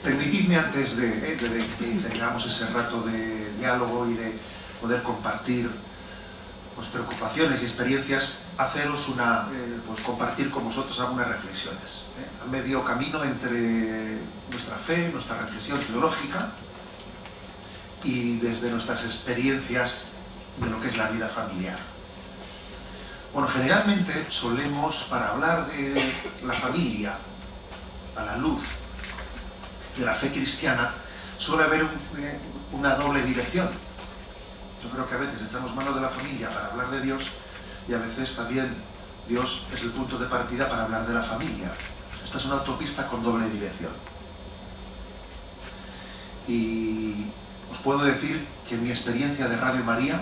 Permitidme, antes de que tengamos ese rato de diálogo y de poder compartir pues, preocupaciones y experiencias, compartir con vosotros algunas reflexiones. A medio camino entre nuestra fe, nuestra reflexión teológica y desde nuestras experiencias de lo que es la vida familiar. Bueno, generalmente solemos, para hablar de la familia a la luz de la fe cristiana, suele haber una doble dirección. Yo creo que a veces echamos mano de la familia para hablar de Dios y a veces también Dios es el punto de partida para hablar de la familia. Esta es una autopista con doble dirección. Y os puedo decir que en mi experiencia de Radio María,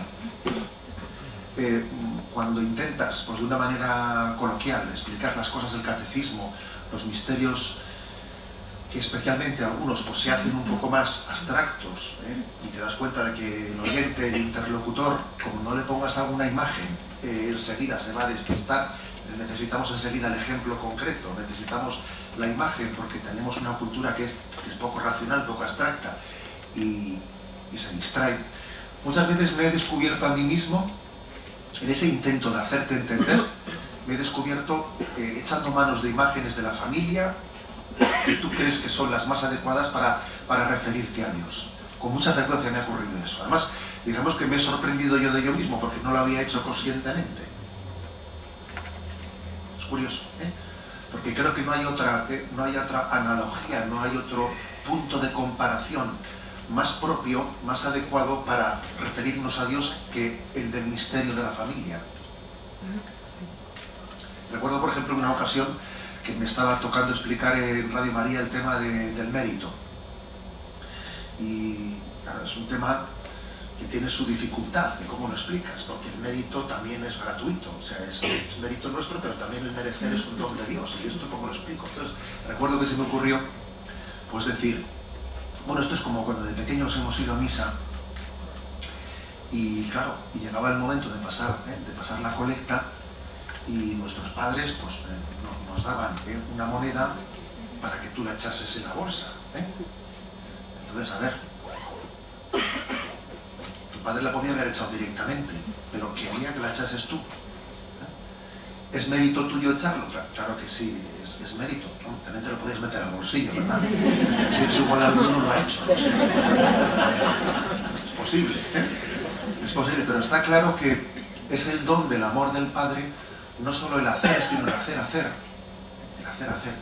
cuando intentas, pues de una manera coloquial, explicar las cosas del catecismo, los misterios que especialmente algunos pues, se hacen un poco más abstractos, y te das cuenta de que el oyente, el interlocutor, como no le pongas alguna imagen, enseguida se va a despistar. Necesitamos enseguida el ejemplo concreto, necesitamos la imagen porque tenemos una cultura que es poco racional, poco abstracta y se distrae. Muchas veces me he descubierto a mí mismo en ese intento de hacerte entender, me he descubierto echando manos de imágenes de la familia que tú crees que son las más adecuadas para referirte a Dios. Con mucha frecuencia me ha ocurrido eso. Además, digamos que me he sorprendido yo de yo mismo porque no lo había hecho conscientemente. Es curioso, porque creo que no hay otra analogía, no hay otro punto de comparación más propio, más adecuado para referirnos a Dios que el del misterio de la familia. Recuerdo, por ejemplo, una ocasión que me estaba tocando explicar en Radio María el tema del mérito. Y claro, es un tema que tiene su dificultad de cómo lo explicas, porque el mérito también es gratuito, o sea, es mérito nuestro, pero también el merecer es un don de Dios. ¿Y esto cómo lo explico? Entonces, recuerdo que se me ocurrió, pues decir, bueno, esto es como cuando de pequeños hemos ido a misa y claro, y llegaba el momento de pasar la colecta y nuestros padres pues nos daban una moneda para que tú la echases en la bolsa. Entonces, a ver, tu padre la podía haber echado directamente, pero quería que la echases tú. ¿Es mérito tuyo echarlo? Claro que sí, es mérito. También te lo podías meter al bolsillo, ¿verdad? De hecho, igual alguno lo ha hecho. No sé. Es posible, es posible, pero está claro que es el don del amor del Padre, no solo el hacer, sino el hacer. El hacer.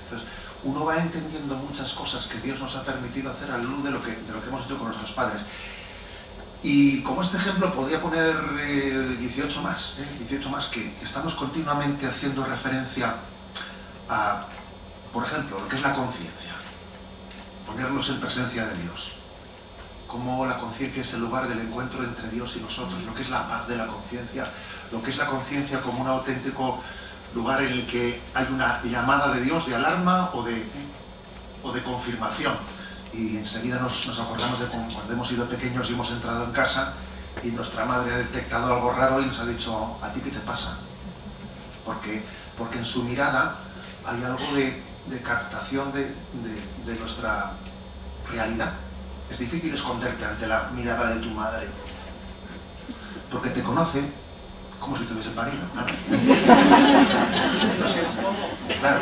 Entonces, uno va entendiendo muchas cosas que Dios nos ha permitido hacer a la luz de lo que hemos hecho con nuestros padres. Y como este ejemplo podría poner 18 más que estamos continuamente haciendo referencia a, por ejemplo, lo que es la conciencia, ponernos en presencia de Dios, cómo la conciencia es el lugar del encuentro entre Dios y nosotros, lo que es la paz de la conciencia, lo que es la conciencia como un auténtico lugar en el que hay una llamada de Dios de alarma o de confirmación. Y enseguida nos acordamos de cuando hemos sido pequeños y hemos entrado en casa y nuestra madre ha detectado algo raro y nos ha dicho, ¿a ti qué te pasa? Porque en su mirada hay algo de captación de nuestra realidad. Es difícil esconderte ante la mirada de tu madre, porque te conoce como si te hubiese parido, ¿no? Claro,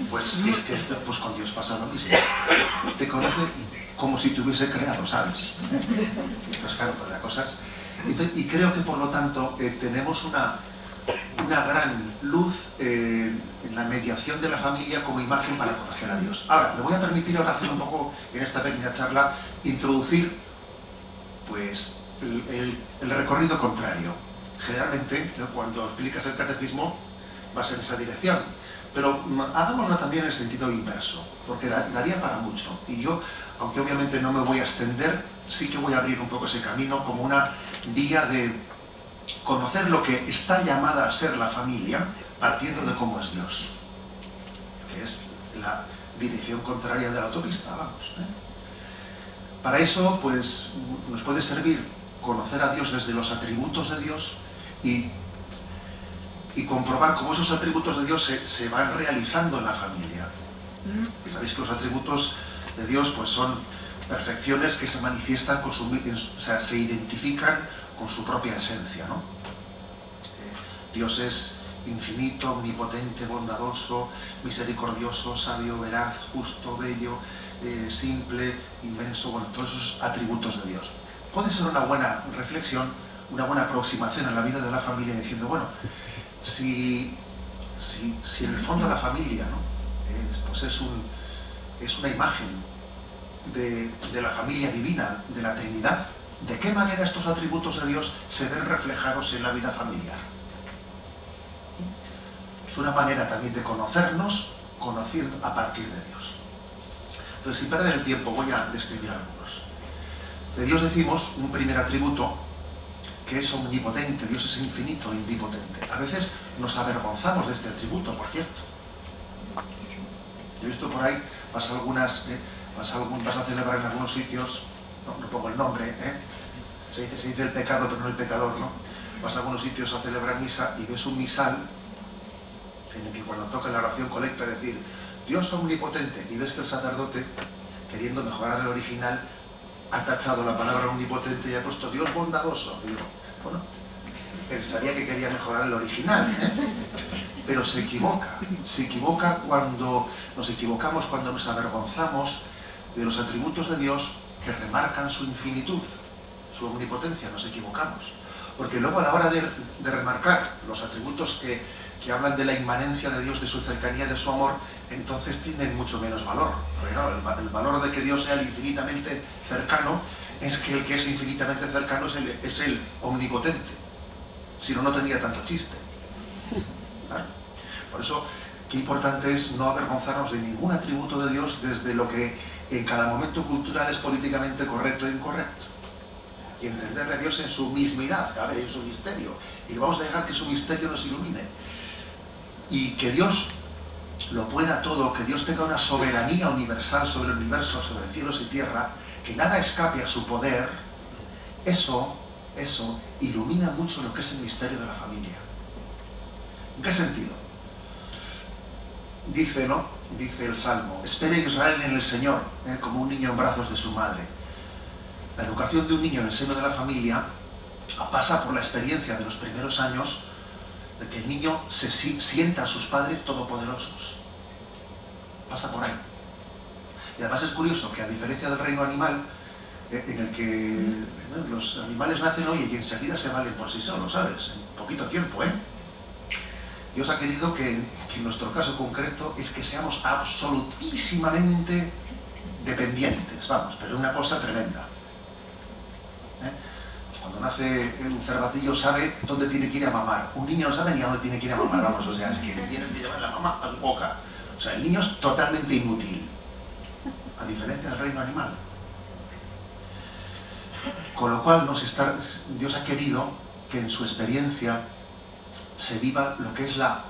pues es que pues con Dios pasa lo mismo. Te conoce como si te hubiese creado, ¿sabes? Pues claro, pues la cosa es... Y creo que por lo tanto tenemos una gran luz en la mediación de la familia como imagen para conocer a Dios. Ahora, me voy a permitir ahora hacer un poco, en esta pequeña charla, introducir pues el recorrido contrario. Generalmente, ¿no?, cuando explicas el catecismo vas en esa dirección, pero hagámoslo también en el sentido inverso, porque daría para mucho. Y yo, aunque obviamente no me voy a extender, sí que voy a abrir un poco ese camino como una vía de conocer lo que está llamada a ser la familia, partiendo de cómo es Dios, que es la dirección contraria de la autopista, vamos. Para eso, pues, nos puede servir conocer a Dios desde los atributos de Dios y comprobar cómo esos atributos de Dios se van realizando en la familia. Sabéis que los atributos de Dios pues son perfecciones que se manifiestan con o sea, se identifican con su propia esencia, ¿no? Dios es infinito, omnipotente, bondadoso, misericordioso, sabio, veraz, justo, bello, simple, inmenso, bueno, todos esos atributos de Dios. Puede ser una buena reflexión, una buena aproximación a la vida de la familia, diciendo, bueno, si en el fondo la familia, ¿no? Pues es una imagen de la familia divina, de la Trinidad, ¿de qué manera estos atributos de Dios se ven reflejados en la vida familiar? Es una manera también de conocernos, conociendo a partir de Dios. Entonces, sin perder el tiempo, voy a describir algunos. De Dios decimos un primer atributo, que es omnipotente. Dios es infinito e omnipotente. A veces nos avergonzamos de este atributo, por cierto. Yo he visto por ahí, vas a celebrar en algunos sitios, no pongo el nombre, se dice el pecado, pero no el pecador, ¿no? Vas a algunos sitios a celebrar misa y ves un misal en el que cuando toca la oración colecta decir Dios omnipotente, y ves que el sacerdote, queriendo mejorar el original, ha tachado la palabra omnipotente y ha puesto Dios bondadoso. Y digo, bueno, pensaría que quería mejorar el original, pero se equivoca cuando nos equivocamos, cuando nos avergonzamos de los atributos de Dios que remarcan su infinitud, su omnipotencia. Nos equivocamos, porque luego a la hora de remarcar los atributos que hablan de la inmanencia de Dios, de su cercanía, de su amor, entonces tienen mucho menos valor. Porque claro, el valor de que Dios sea el infinitamente cercano es que el que es infinitamente cercano es el omnipotente. Si no, no tendría tanto chiste. ¿Vale? Por eso, qué importante es no avergonzarnos de ningún atributo de Dios desde lo que en cada momento cultural es políticamente correcto e incorrecto. Y entenderle a Dios en su mismidad, ¿vale? En su misterio. Y vamos a dejar que su misterio nos ilumine. Y que Dios lo pueda todo, que Dios tenga una soberanía universal sobre el universo, sobre cielos y tierra, que nada escape a su poder, eso ilumina mucho lo que es el misterio de la familia. ¿En qué sentido? Dice, ¿no? Dice el Salmo, espere Israel en el Señor, como un niño en brazos de su madre. La educación de un niño en el seno de la familia pasa por la experiencia de los primeros años de que el niño se sienta a sus padres todopoderosos. Pasa por ahí. Y además es curioso que, a diferencia del reino animal, en el que los animales nacen hoy y enseguida se valen por sí solos, ¿sabes? En poquito tiempo, Dios ha querido que en nuestro caso concreto es que seamos absolutísimamente dependientes, vamos, pero una cosa tremenda. Cuando nace un cervatillo sabe dónde tiene que ir a mamar. Un niño no sabe ni a dónde tiene que ir a mamar, vamos, o sea, es que tienes que llevar la mamá a su boca. O sea, el niño es totalmente inútil, a diferencia del reino animal. Con lo cual Dios ha querido que en su experiencia se viva lo que es la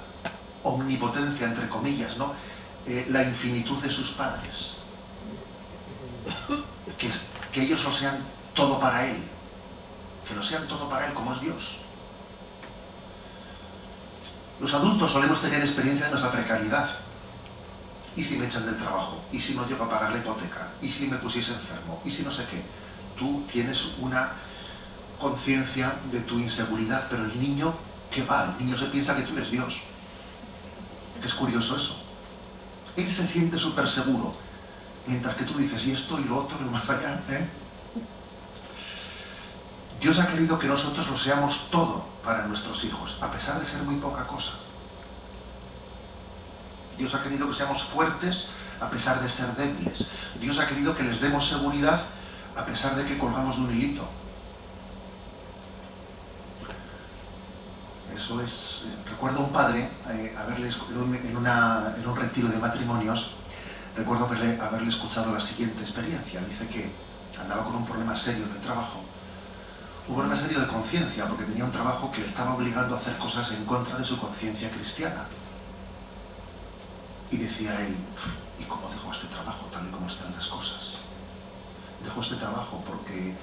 omnipotencia, entre comillas, ¿no? La infinitud de sus padres. Que ellos lo sean todo para Él. Que lo sean todo para Él, como es Dios. Los adultos solemos tener experiencia de nuestra precariedad. ¿Y si me echan del trabajo? ¿Y si no llego a pagar la hipoteca? ¿Y si me pusiese enfermo? ¿Y si no sé qué? Tú tienes una conciencia de tu inseguridad, pero el niño, ¿qué va? El niño se piensa que tú eres Dios. Es curioso eso. Él se siente súper seguro, mientras que tú dices, y esto y lo otro, lo más allá, Dios ha querido que nosotros lo seamos todo para nuestros hijos, a pesar de ser muy poca cosa. Dios ha querido que seamos fuertes a pesar de ser débiles. Dios ha querido que les demos seguridad a pesar de que colgamos de un hilito. Eso es... Recuerdo a un padre, en un retiro de matrimonios, recuerdo haberle escuchado la siguiente experiencia. Dice que andaba con un problema serio de trabajo. Un problema serio de conciencia, porque tenía un trabajo que le estaba obligando a hacer cosas en contra de su conciencia cristiana. Y decía él, ¿y cómo dejo este trabajo tal y como están las cosas? Dejo este trabajo porque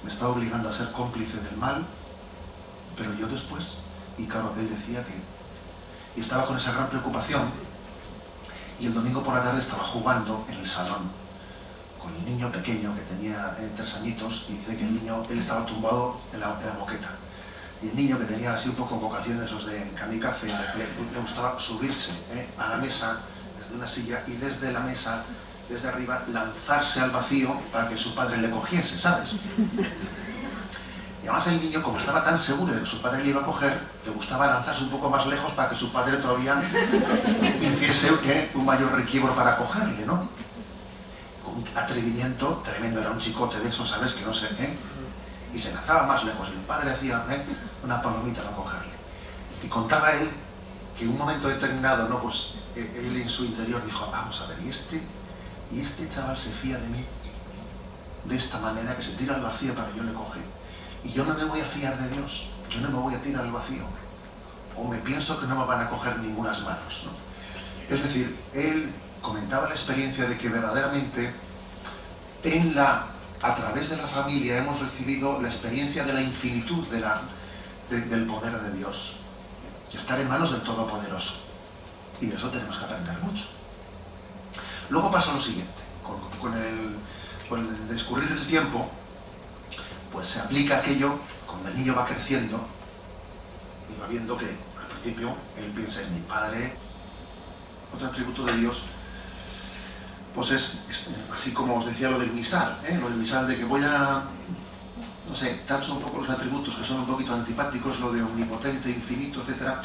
me está obligando a ser cómplice del mal, pero yo después... Y claro, él decía que... Y estaba con esa gran preocupación, y el domingo por la tarde estaba jugando en el salón con el niño pequeño que tenía 3 añitos, y dice que el niño, él estaba tumbado en la moqueta. Y el niño, que tenía así un poco vocación de esos de kamikaze, le gustaba subirse a la mesa desde una silla y desde la mesa, desde arriba, lanzarse al vacío para que su padre le cogiese, ¿sabes? Y además el niño, como estaba tan seguro de que su padre le iba a coger, le gustaba lanzarse un poco más lejos para que su padre todavía hiciese un mayor requiebro para cogerle, ¿no? Con un atrevimiento tremendo, era un chicote de eso, ¿sabes? Que no sé, y se lanzaba más lejos, y el padre hacía una palomita para cogerle. Y contaba él que en un momento determinado, ¿no? Pues él en su interior dijo, vamos a ver, y este chaval se fía de mí de esta manera, que se tira al vacío para que yo le coge, y yo no me voy a fiar de Dios, yo no me voy a tirar al vacío, o me pienso que no me van a coger ningunas manos, ¿no? Es decir, él comentaba la experiencia de que verdaderamente a través de la familia hemos recibido la experiencia de la infinitud del poder de Dios, estar en manos del Todopoderoso, y de eso tenemos que aprender mucho. Luego pasa lo siguiente, con el discurrir del tiempo, pues se aplica aquello, cuando el niño va creciendo y va viendo que al principio él piensa en mi padre, otro atributo de Dios, pues es así como os decía lo del misal, lo del misal de que voy a, no sé, tacho un poco los atributos que son un poquito antipáticos, lo de omnipotente, infinito, etc.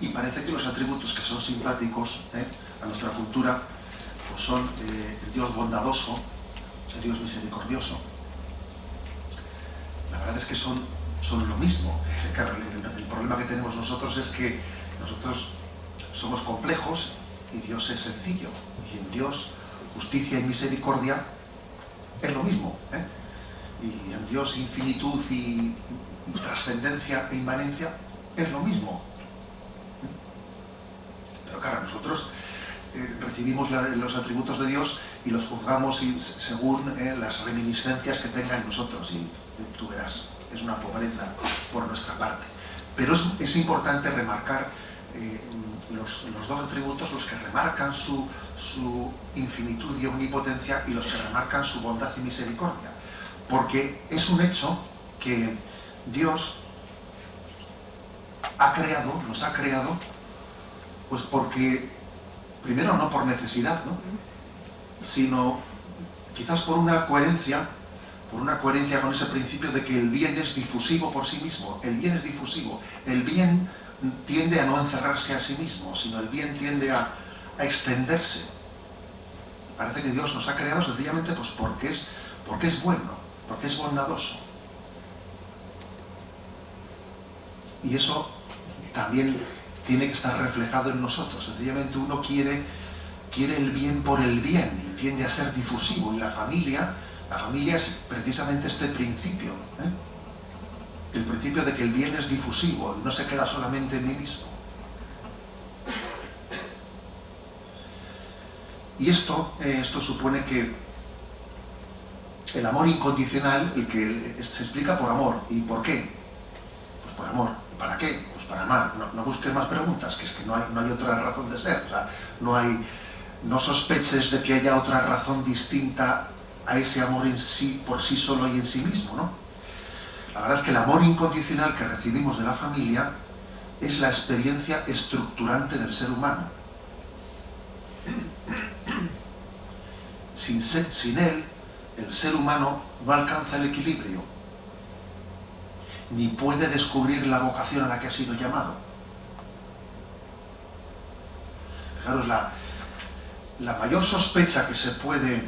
Y parece que los atributos que son simpáticos a nuestra cultura, pues son el Dios bondadoso, el Dios misericordioso. La verdad es que son lo mismo. Claro, el problema que tenemos nosotros es que nosotros somos complejos y Dios es sencillo. Y en Dios, justicia y misericordia es lo mismo. Y en Dios, infinitud y trascendencia e inmanencia es lo mismo. Pero claro, nosotros recibimos los atributos de Dios y los juzgamos según las reminiscencias que tenga en nosotros, y tú verás, es una pobreza por nuestra parte. Pero es importante remarcar los dos atributos, los que remarcan su infinitud y omnipotencia y los que remarcan su bondad y misericordia, porque es un hecho que Dios nos ha creado, pues porque, primero, no por necesidad, ¿no?, sino quizás por una coherencia con ese principio de que el bien es difusivo por sí mismo. El bien es difusivo. El bien tiende a no encerrarse a sí mismo, sino el bien tiende a extenderse. Parece que Dios nos ha creado sencillamente pues porque es bueno, porque es bondadoso. Y eso también tiene que estar reflejado en nosotros. Sencillamente uno quiere el bien por el bien y tiende a ser difusivo. Y la familia es precisamente este principio, el principio de que el bien es difusivo y no se queda solamente en mí mismo. Y esto supone que el amor incondicional, el que se explica por amor. ¿Y por qué? Pues por amor. ¿Para qué? Pues para amar. No busques más preguntas, que es que no hay otra razón de ser. O sea, no sospeches de que haya otra razón distinta a ese amor en sí, por sí solo y en sí mismo, ¿no? La verdad es que el amor incondicional que recibimos de la familia es la experiencia estructurante del ser humano. Sin él, el ser humano no alcanza el equilibrio, ni puede descubrir la vocación a la que ha sido llamado. Fijaros, la mayor sospecha que se puede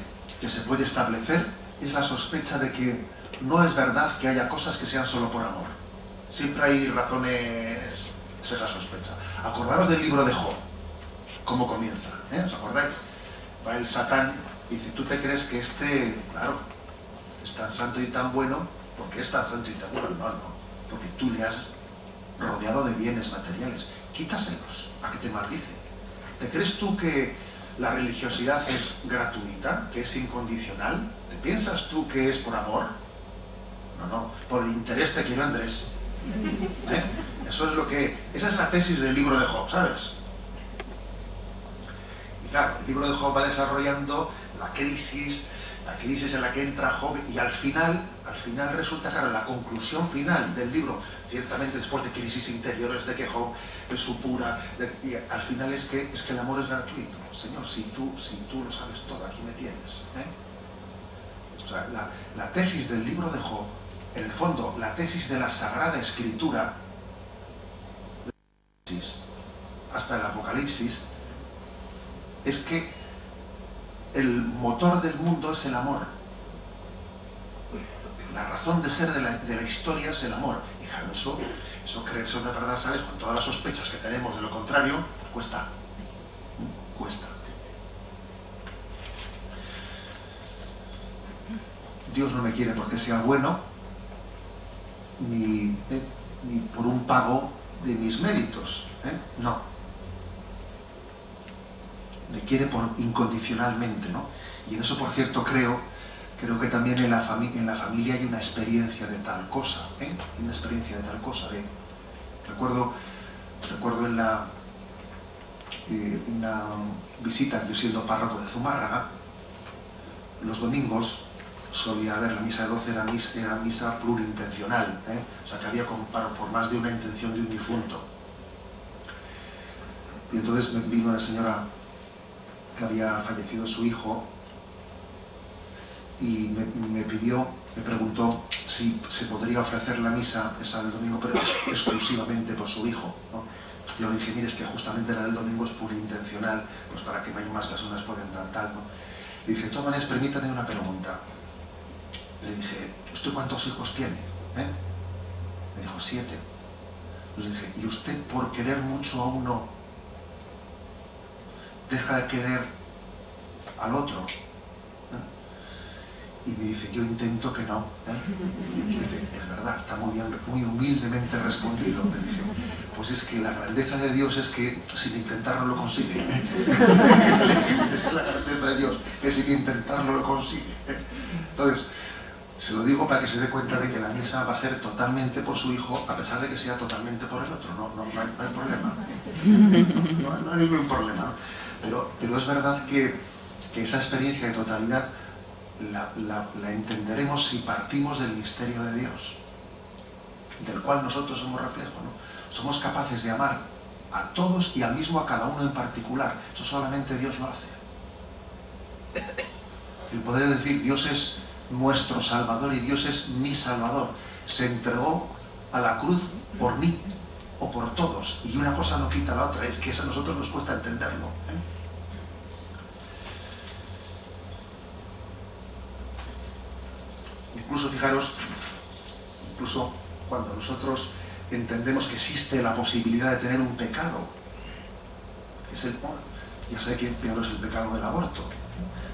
establecer es la sospecha de que no es verdad que haya cosas que sean solo por amor. Siempre hay razones, esa es la sospecha. Acordaros del libro de Job, cómo comienza, ¿os acordáis? Va el Satán y dice, ¿tú te crees que claro, es tan santo y tan bueno? ¿Por qué es tan santo y tan bueno? No, porque tú le has rodeado de bienes materiales. Quítaselos, ¿a qué te maldice? ¿Te crees tú que la religiosidad es gratuita, que es incondicional? ¿Te piensas tú que es por amor? No, por el interés te quiero, Andrés. Esa es la tesis del libro de Job, ¿sabes? Y claro, el libro de Job va desarrollando la crisis La crisis en la que entra Job, y al final resulta, claro, la conclusión final del libro, ciertamente después de crisis interiores, de que Job es su pura, y al final es que el amor es gratuito. Señor, si tú lo sabes todo, aquí me tienes. O sea, la tesis del libro de Job, en el fondo, la tesis de la Sagrada Escritura, hasta el Apocalipsis, es que el motor del mundo es el amor. La razón de ser de la historia es el amor. Y claro, eso creerse de verdad, ¿sabes? Con todas las sospechas que tenemos de lo contrario, cuesta. Dios no me quiere porque sea bueno, ni por un pago de mis méritos. No. Me quiere incondicionalmente, ¿no? Y en eso, por cierto, creo que también en la familia hay una experiencia de tal cosa, una experiencia de tal cosa. Recuerdo en una visita, yo siendo párroco de Zumárraga, los domingos solía haber la misa de 12, era misa plurintencional, o sea que había por más de una intención de un difunto. Y entonces me vino una señora que había fallecido su hijo y me preguntó si se podría ofrecer la misa esa del domingo, pero exclusivamente por su hijo, ¿no? Yo le dije, mire, es que justamente la del domingo es plurintencional, pues para que más personas puedan dar tal, ¿no? Le dije, de todas maneras, permítame una pregunta. Le dije, ¿usted cuántos hijos tiene? Me dijo, 7. Le dije, ¿y usted por querer mucho a uno deja de querer al otro? Y me dice, yo intento que no. Y dice, es verdad, está muy bien, muy humildemente respondido. Me dije, pues es que la grandeza de Dios es que sin intentarlo lo consigue. Es la grandeza de Dios, que sin intentarlo lo consigue. Entonces, se lo digo para que se dé cuenta de que la misa va a ser totalmente por su hijo, a pesar de que sea totalmente por el otro. No hay problema. No hay ningún problema. Pero es verdad que esa experiencia de totalidad la entenderemos si partimos del misterio de Dios, del cual nosotros somos reflejo, ¿no? Somos capaces de amar a todos y al mismo a cada uno en particular. Eso solamente Dios lo hace. El poder decir, Dios es nuestro Salvador y Dios es mi Salvador. Se entregó a la cruz por mí o por todos, y una cosa no quita la otra. Es que eso a nosotros nos cuesta entenderlo. Incluso, fijaros, cuando nosotros entendemos que existe la posibilidad de tener un pecado, que es ya sé que peor es el pecado del aborto,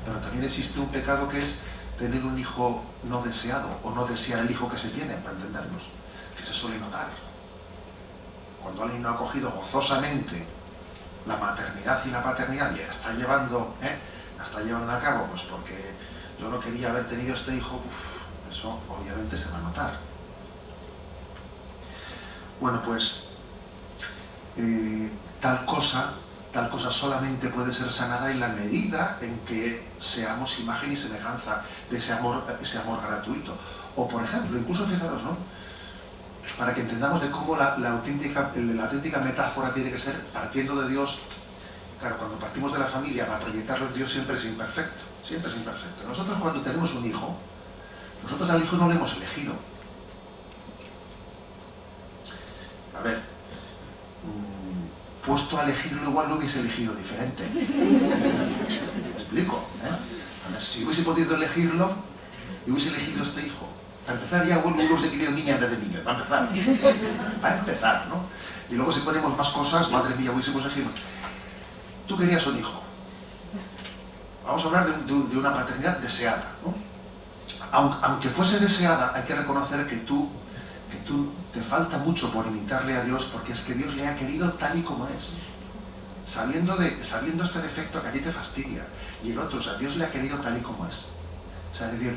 pero también existe un pecado que es tener un hijo no deseado, o no desear el hijo que se tiene, para entendernos, que se suele notar. Cuando alguien no ha acogido gozosamente la maternidad y la paternidad y la está llevando a cabo, pues porque yo no quería haber tenido este hijo, eso obviamente se va a notar. Bueno, pues tal cosa solamente puede ser sanada en la medida en que seamos imagen y semejanza de ese amor gratuito. O, por ejemplo, incluso fijaros, ¿no? Para que entendamos de cómo la auténtica metáfora tiene que ser partiendo de Dios. Claro, cuando partimos de la familia, para proyectarlo en Dios siempre es imperfecto. Nosotros, cuando tenemos un hijo, nosotros al hijo no lo hemos elegido. A ver, puesto a elegirlo, igual lo hubiese elegido diferente. ¿Me explico? A ver, si hubiese podido elegirlo, y hubiese elegido este hijo. Para empezar, ya hubiese querido niña en vez de niño. Para empezar, ¿no? Y luego si ponemos más cosas, madre mía, hubiésemos elegido. Tú querías un hijo. Vamos a hablar de una paternidad deseada, ¿no? Aunque fuese deseada, hay que reconocer que tú te falta mucho por imitarle a Dios, porque es que Dios le ha querido tal y como es, sabiendo este defecto que a ti te fastidia, y el otro, o sea, Dios le ha querido tal y como es. O sea, es decir,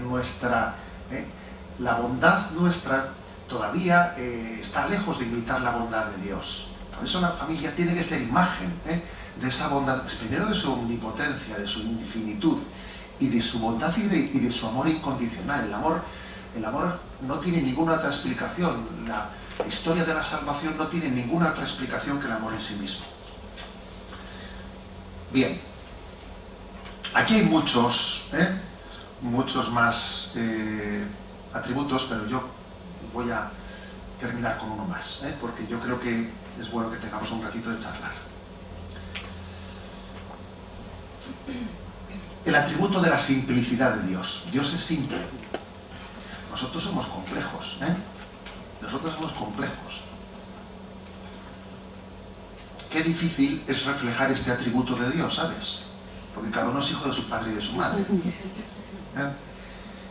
la bondad nuestra todavía está lejos de imitar la bondad de Dios. Por eso la familia tiene que ser imagen de esa bondad, primero de su omnipotencia, de su infinitud, y de su bondad y de su amor incondicional. El amor no tiene ninguna otra explicación. La historia de la salvación no tiene ninguna otra explicación que el amor en sí mismo. Bien, aquí hay muchos más atributos, pero yo voy a terminar con uno más, porque yo creo que es bueno que tengamos un ratito de charlar. El atributo de la simplicidad de Dios. Dios es simple. Nosotros somos complejos, Nosotros somos complejos. Qué difícil es reflejar este atributo de Dios, ¿sabes? Porque cada uno es hijo de su padre y de su madre.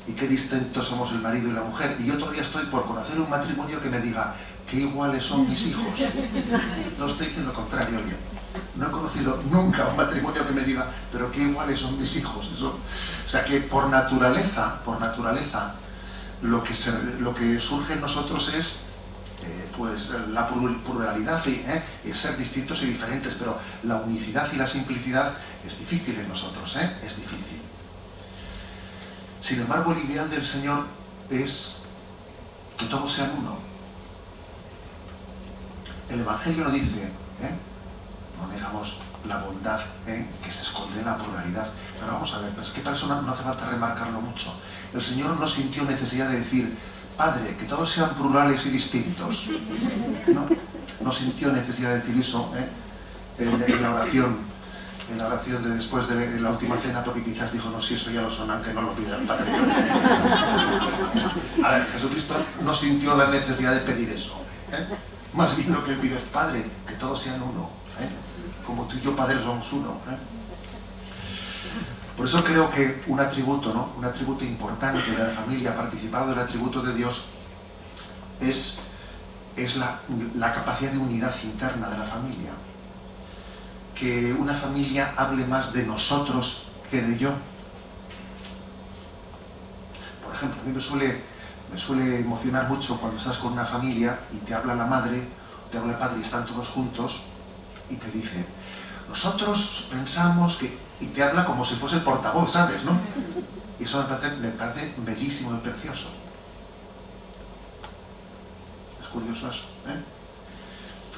Y qué distintos somos el marido y la mujer. Y yo todavía estoy por conocer un matrimonio que me diga qué iguales son mis hijos. No estoy diciendo lo contrario, bien. No he conocido nunca un matrimonio que me diga, pero qué iguales son mis hijos. Eso. O sea que por naturaleza, lo que surge en nosotros es pues la pluralidad y ser distintos y diferentes, pero la unicidad y la simplicidad es difícil en nosotros, es difícil. Sin embargo, el ideal del Señor es que todos sean uno. El Evangelio no dice, no negamos la bondad que se esconde en la pluralidad. Pero vamos a ver, pues que para eso no hace falta remarcarlo mucho. El Señor no sintió necesidad de decir, Padre, que todos sean plurales y distintos. No sintió necesidad de decir eso en la oración de después de la última cena, porque quizás dijo, no, si eso ya lo son, aunque no lo pida el Padre. A ver, Jesucristo no sintió la necesidad de pedir eso. Más bien lo que pide es, Padre, que todos sean uno. Como tú y yo, Padre, somos uno. Por eso creo que un atributo, un atributo importante de la familia, participado del atributo de Dios, es la capacidad de unidad interna de la familia. Que una familia hable más de nosotros que de yo. Por ejemplo, a mí me suele emocionar mucho cuando estás con una familia y te habla la madre, te habla el padre y están todos juntos y te dice, nosotros pensamos que... Y te habla como si fuese el portavoz, ¿sabes? ¿No? Y eso me parece bellísimo y precioso. Es curioso eso,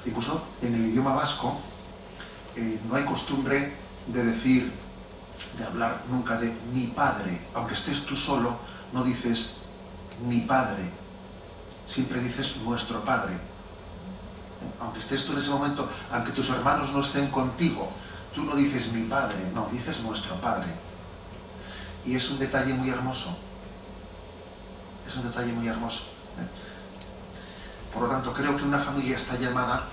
Incluso en el idioma vasco no hay costumbre de hablar nunca de mi padre. Aunque estés tú solo, no dices mi padre. Siempre dices nuestro padre. Aunque estés tú en ese momento, aunque tus hermanos no estén contigo, tú no dices mi padre, no, dices nuestro padre. Y es un detalle muy hermoso. Es un detalle muy hermoso. Por lo tanto, creo que una familia está llamada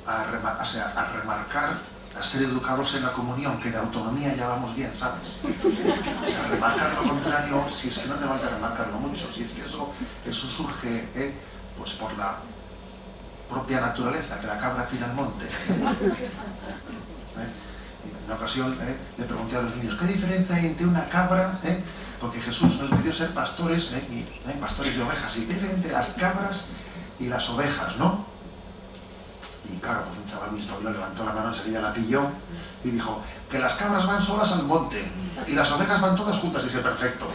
a remarcar, a ser educados en la comunión, que de autonomía ya vamos bien, ¿sabes? O sea, remarcar lo contrario, si es que no te falta remarcarlo mucho, si es que eso surge pues por la propia naturaleza, que la cabra tira al monte. En una ocasión le pregunté a los niños, ¿qué diferencia hay entre una cabra? Porque Jesús nos pidió ser pastores, pastores de ovejas, y ¿qué diferencia entre las cabras y las ovejas, no? Y claro, pues un chaval visto levantó la mano, enseguida la pilló y dijo, que las cabras van solas al monte y las ovejas van todas juntas. Y dije, perfecto.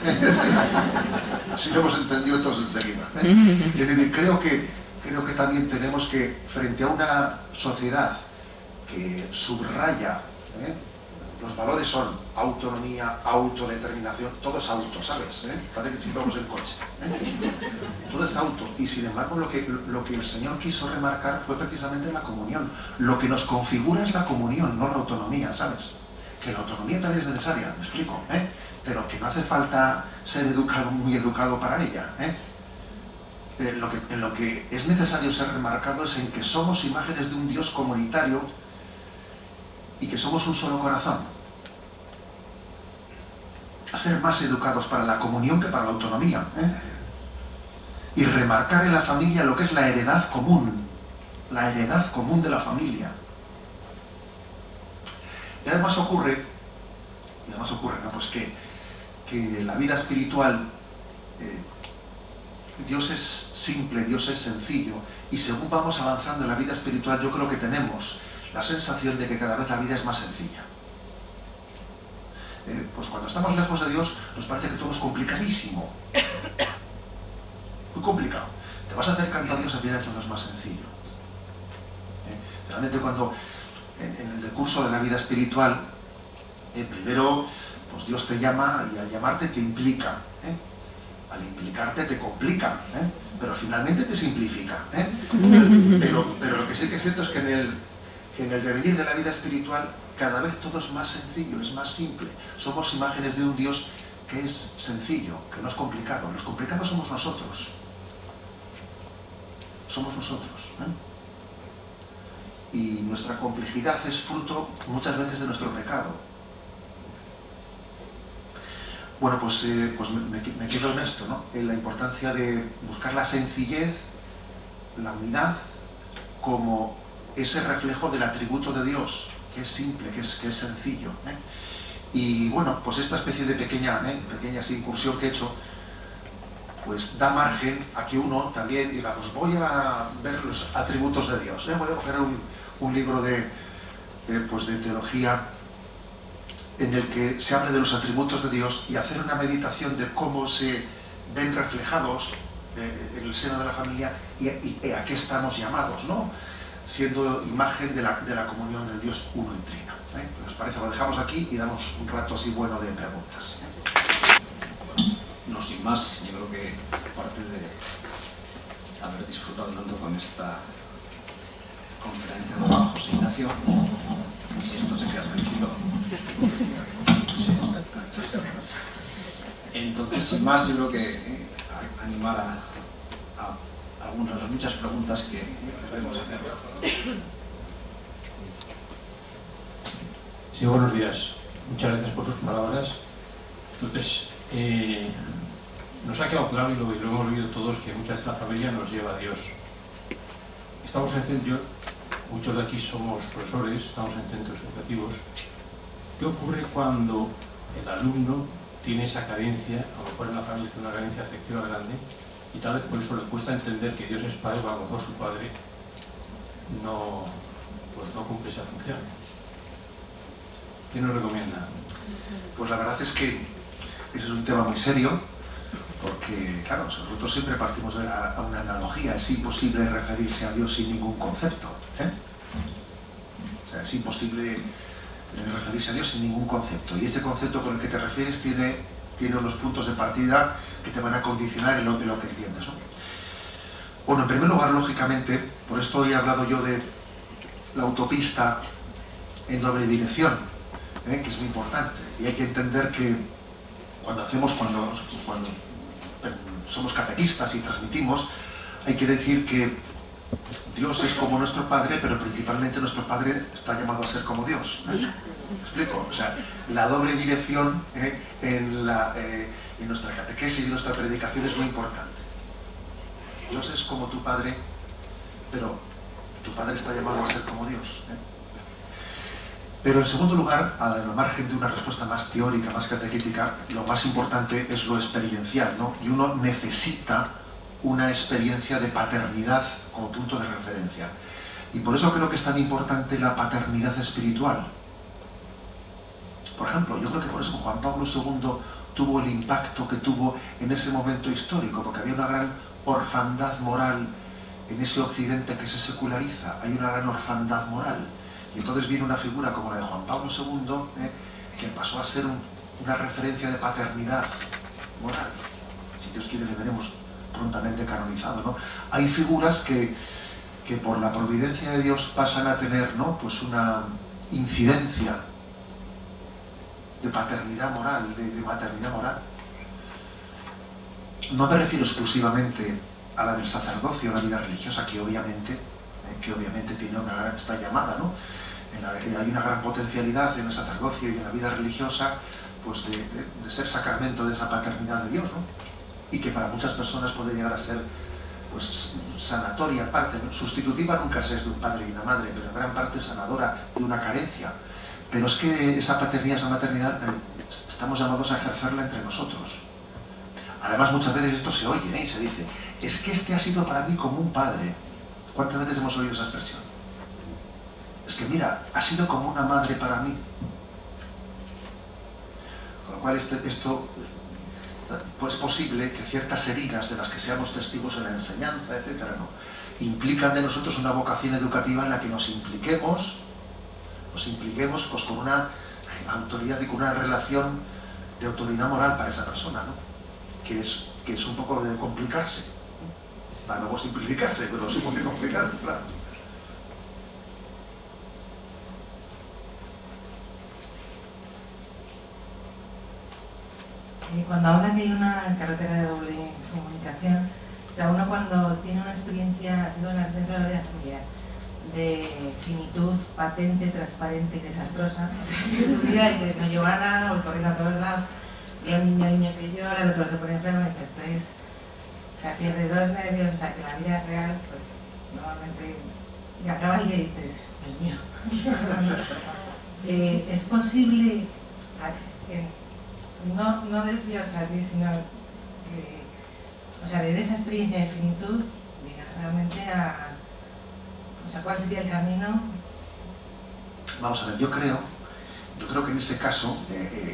Así lo hemos entendido todos enseguida. Es decir, creo que también tenemos que, frente a una sociedad que subraya, los valores son autonomía, autodeterminación, todo es auto, ¿sabes? Parece que si vamos en coche. Todo es auto. Y sin embargo, lo que el Señor quiso remarcar fue precisamente la comunión. Lo que nos configura es la comunión, no la autonomía, ¿sabes? Que la autonomía también es necesaria, me explico, pero que no hace falta ser muy educado para ella. En lo que es necesario ser remarcado es en que somos imágenes de un Dios comunitario y que somos un solo corazón. A ser más educados para la comunión que para la autonomía. Y remarcar en la familia lo que es la heredad común de la familia. Y además ocurre, ¿no? Pues que en la vida espiritual Dios es simple, Dios es sencillo, y según vamos avanzando en la vida espiritual, yo creo que tenemos la sensación de que cada vez la vida es más sencilla. pues cuando estamos lejos de Dios nos parece que todo es complicadísimo. Muy complicado. Te vas acercando a Dios, al final todo es más sencillo. Realmente cuando en el decurso de la vida espiritual, primero pues Dios te llama y al llamarte te implica. Al implicarte te complica, pero finalmente te simplifica. Pero lo que sí que es cierto es que en el devenir de la vida espiritual cada vez todo es más sencillo, es más simple. Somos imágenes de un Dios que es sencillo, que no es complicado. Los complicados somos nosotros. Somos nosotros. Y nuestra complejidad es fruto muchas veces de nuestro pecado. Bueno, pues me quedo en esto, ¿no? En la importancia de buscar la sencillez, la unidad, como ese reflejo del atributo de Dios, que es simple, que es sencillo. Y bueno, pues esta especie de pequeña incursión que he hecho, pues da margen a que uno también diga, pues voy a ver los atributos de Dios. Voy a coger un libro de teología en el que se hable de los atributos de Dios y hacer una meditación de cómo se ven reflejados en el seno de la familia y a qué estamos llamados, ¿no? Siendo imagen de la comunión del Dios uno y trino. ¿Os parece? Lo dejamos aquí y damos un rato así bueno de preguntas. No, sin más, yo creo que aparte de haber disfrutado tanto con esta conferencia de don José Ignacio, si esto se queda tranquilo. Entonces, sin más, yo creo que animar a algunas de las muchas preguntas que debemos hacer. Sí, buenos días. Muchas gracias por sus palabras. Entonces, nos ha quedado claro y lo hemos oído todos que muchas veces la familia nos lleva a Dios. Estamos en centro, muchos de aquí somos profesores, estamos en centros educativos. ¿Qué ocurre cuando el alumno tiene esa carencia, a lo mejor en la familia tiene una carencia afectiva grande, y tal vez por eso le cuesta entender que Dios es padre, o a lo mejor su padre no cumple esa función? ¿Qué nos recomienda? Pues la verdad es que ese es un tema muy serio, porque, claro, nosotros siempre partimos de una analogía. Es imposible referirse a Dios sin ningún concepto. O sea, es imposible referirse a Dios sin ningún concepto. Y ese concepto con el que te refieres tiene unos puntos de partida que te van a condicionar en lo que entiendes, ¿no? Bueno, en primer lugar, lógicamente, por esto he hablado yo de la autopista en doble dirección, que es muy importante. Y hay que entender que cuando somos catequistas y transmitimos, hay que decir que Dios es como nuestro Padre, pero principalmente nuestro Padre está llamado a ser como Dios. ¿Me explico? O sea, la doble dirección en nuestra catequesis y nuestra predicación es muy importante. Dios es como tu Padre, pero tu Padre está llamado a ser como Dios. Pero en segundo lugar, al margen de una respuesta más teórica, más catequética, lo más importante es lo experiencial, ¿no? Y uno necesita una experiencia de paternidad como punto de referencia. Y por eso creo que es tan importante la paternidad espiritual. Por ejemplo, yo creo que por eso Juan Pablo II tuvo el impacto que tuvo en ese momento histórico, porque había una gran orfandad moral en ese occidente que se seculariza. Hay una gran orfandad moral. Y entonces viene una figura como la de Juan Pablo II, que pasó a ser una referencia de paternidad moral. Si Dios quiere, le veremos prontamente canonizado, ¿no? Hay figuras que por la providencia de Dios pasan a tener, ¿no?, pues una incidencia de paternidad moral, de maternidad moral. No me refiero exclusivamente a la del sacerdocio, a la vida religiosa, que obviamente tiene está llamada, ¿no? Hay una gran potencialidad en el sacerdocio y en la vida religiosa, pues de ser sacramento de esa paternidad de Dios, ¿no? Y que para muchas personas puede llegar a ser, pues, sanatoria en parte, ¿no? Sustitutiva nunca se es de un padre y una madre, pero en gran parte sanadora de una carencia. Pero es que esa paternidad, esa maternidad, estamos llamados a ejercerla entre nosotros. Además, muchas veces esto se oye, y se dice, es que este ha sido para mí como un padre. ¿Cuántas veces hemos oído esa expresión? Es que mira, ha sido como una madre para mí. Con lo cual esto pues es posible que ciertas heridas de las que seamos testigos en la enseñanza, etcétera, ¿no?, implican de nosotros una vocación educativa en la que nos impliquemos pues con una autoridad y con una relación de autoridad moral para esa persona, ¿no?, que es un poco de complicarse. Para luego simplificarse, pero sí porque complicarse, claro. Cuando hablan de una carretera de doble comunicación, o sea, uno cuando tiene una experiencia dentro de la vida familiar de finitud patente, transparente y desastrosa, o sea, que tu vida y no lleva a nada, voy corriendo a todos lados, y un niño que llora, el otro se pone enfermo y dice, esto es, o sea, pierde los nervios, o sea, que la vida real, pues, normalmente, y acaba y dices, Dios mío. Es posible, no desde a ti, sino o sea, desde esa experiencia de finitud, llegar realmente a, o sea, ¿cuál sería el camino? Vamos a ver, yo creo que en ese caso,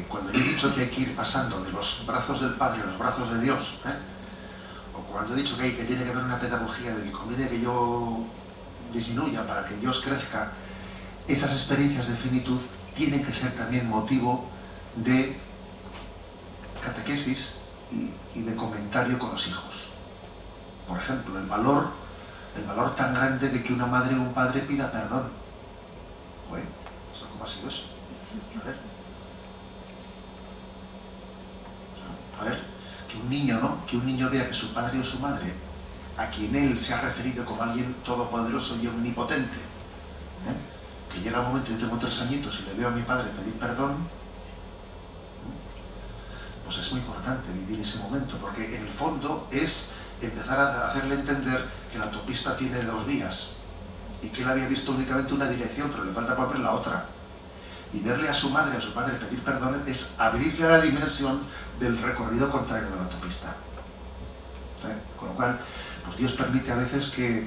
cuando yo he dicho que hay que ir pasando de los brazos del Padre a los brazos de Dios, o cuando he dicho que tiene que haber una pedagogía de que conviene que yo disminuya para que Dios crezca, esas experiencias de finitud tienen que ser también motivo de catequesis y de comentario con los hijos. Por ejemplo, el valor tan grande de que una madre o un padre pida perdón. Bueno, ¿cómo ha sido eso? A ver, que un niño, ¿no?, que un niño vea que su padre o su madre, a quien él se ha referido como alguien todopoderoso y omnipotente, que llega un momento, yo tengo 3 añitos y le veo a mi padre pedir perdón, pues es muy importante vivir ese momento, porque en el fondo es empezar a hacerle entender que la autopista tiene 2 vías y que él había visto únicamente una dirección, pero le falta por ver la otra. Y verle a su madre, a su padre pedir perdón es abrirle la dimensión del recorrido contrario de la autopista. ¿Sí? Con lo cual, pues Dios permite a veces que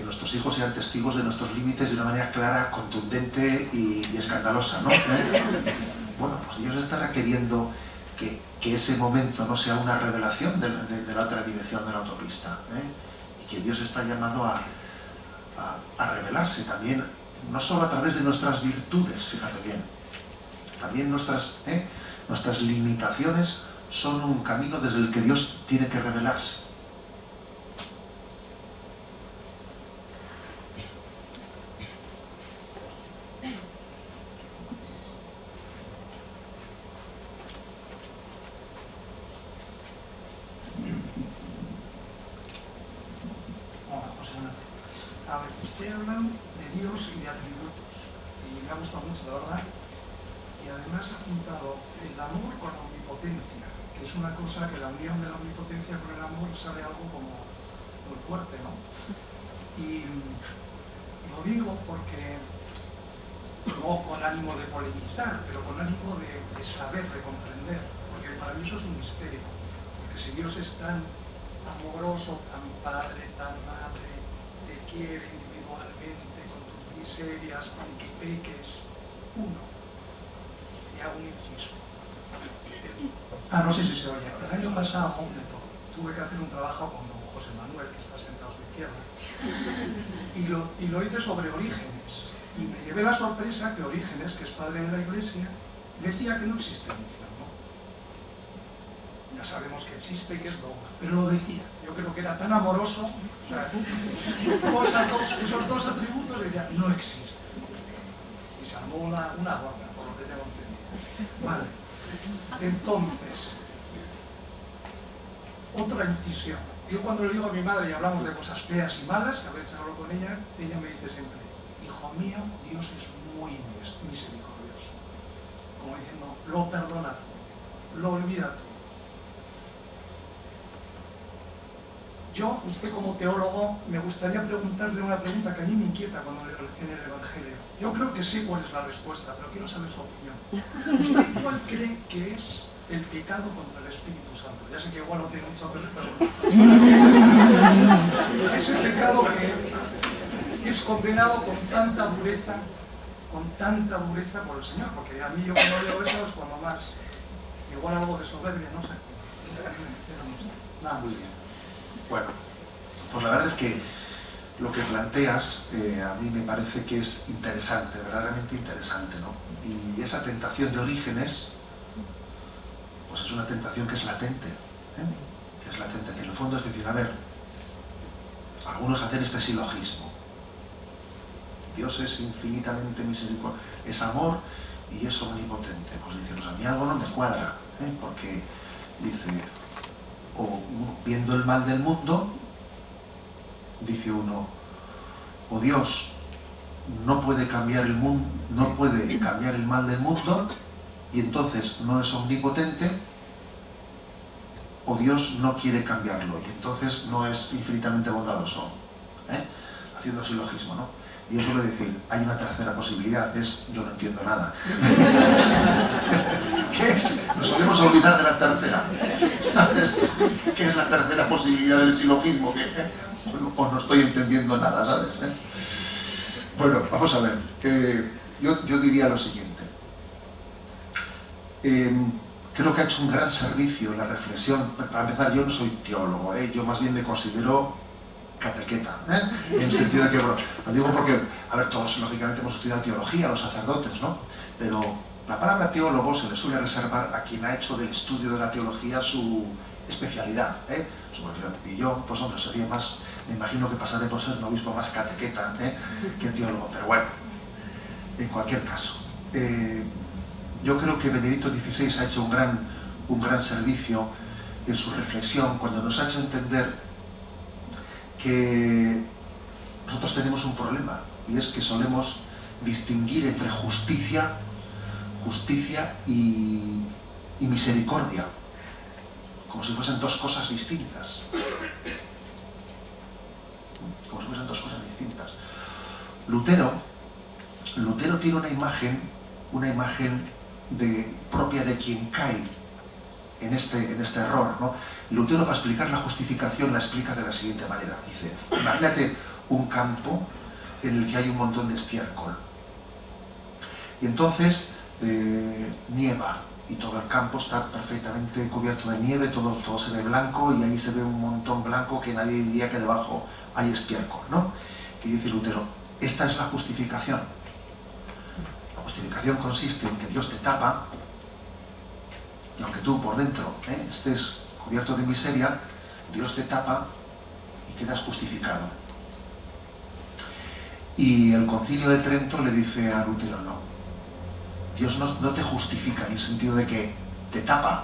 nuestros hijos sean testigos de nuestros límites de una manera clara, contundente y escandalosa, ¿no? Bueno, pues Dios está requiriendo que ese momento no sea una revelación de la otra dirección de la autopista, y que Dios está llamado a revelarse también, no solo a través de nuestras virtudes, fíjate bien, también nuestras limitaciones son un camino desde el que Dios tiene que revelarse. A ver, usted habla de Dios y de atributos, y me ha gustado mucho, la verdad, y además ha juntado el amor con la omnipotencia, que es una cosa que la unión de la omnipotencia con el amor sale algo como muy fuerte, ¿no? Y lo digo porque, no con ánimo de polemizar, pero con ánimo de saber, de comprender, porque para mí eso es un misterio, porque si Dios es tan amoroso, tan padre, tan madre, te quiere individualmente con tus miserias, aunque peques, uno. Y hago un inciso. No sé si se oye. El año pasado tuve que hacer un trabajo con don José Manuel, que está sentado a su izquierda, y lo hice sobre Orígenes. Y me llevé la sorpresa que Orígenes, que es padre de la Iglesia, decía que no existe el infierno. Ya sabemos que existe y que es dogma, pero lo decía. Yo creo que era tan amoroso, o sea, esos dos atributos decía, no existe. Y se armó una gorda, por lo que tengo entendido. Vale. Entonces, otra incisión. Yo cuando le digo a mi madre y hablamos de cosas feas y malas, que a veces hablo con ella me dice siempre, hijo mío, Dios es muy misericordioso. Como diciendo, lo perdona todo, lo olvida todo. Yo, usted como teólogo, me gustaría preguntarle una pregunta que a mí me inquieta cuando leo en el Evangelio. Yo creo que sé cuál es la respuesta, pero quiero saber su opinión. ¿Usted cuál cree que es el pecado contra el Espíritu Santo? Ya sé que igual no tiene mucho que ver, es el pecado que es condenado con tanta dureza por el Señor, porque a mí yo cuando leo eso es cuando más Igual algo de soberbia, no sé. Pero no sé. Nada. Muy bien. Bueno, pues la verdad es que lo que planteas a mí me parece que es interesante, verdaderamente interesante, ¿no? Y esa tentación de Orígenes, pues es una tentación que es latente, que es latente, que en el fondo es decir, a ver, algunos hacen este silogismo. Dios es infinitamente misericordioso, es amor y es omnipotente. Pues dicen, pues a mí algo no me cuadra, porque dice, o viendo el mal del mundo, dice uno, o Dios no puede cambiar el mundo, no puede cambiar el mal del mundo y entonces no es omnipotente, o Dios no quiere cambiarlo y entonces no es infinitamente bondadoso, haciendo silogismo, ¿no? Y yo suelo decir, hay una tercera posibilidad, es yo no entiendo nada. ¿Qué es? Nos solemos olvidar de la tercera. ¿Sabes? ¿Qué es la tercera posibilidad del silogismo? O no estoy entendiendo nada, ¿sabes? Bueno, vamos a ver. Yo diría lo siguiente. Creo que ha hecho un gran servicio la reflexión. Para empezar, yo no soy teólogo, yo más bien me considero catequeta, en el sentido de que, bueno, lo digo porque, a ver, todos lógicamente hemos estudiado teología, los sacerdotes, ¿no? Pero la palabra teólogo se le suele reservar a quien ha hecho del estudio de la teología su especialidad, y yo, pues hombre, sería más, me imagino que pasaré por ser un obispo más catequeta que teólogo, pero bueno, en cualquier caso. Yo creo que Benedicto XVI ha hecho un gran servicio en su reflexión cuando nos ha hecho entender que nosotros tenemos un problema y es que solemos distinguir entre justicia y misericordia, como si fuesen dos cosas distintas. Como si fuesen dos cosas distintas. Lutero tiene una imagen propia de quien cae en este error, ¿no? Lutero, para explicar la justificación, la explica de la siguiente manera. Dice, imagínate un campo en el que hay un montón de estiércol. Y entonces nieva y todo el campo está perfectamente cubierto de nieve, todo se ve blanco y ahí se ve un montón blanco que nadie diría que debajo hay estiércol, ¿no? Y dice Lutero, esta es la justificación. La justificación consiste en que Dios te tapa y aunque tú por dentro estés cubierto de miseria, Dios te tapa y quedas justificado. Y el Concilio de Trento le dice a Lutero, no, Dios no te justifica en el sentido de que te tapa,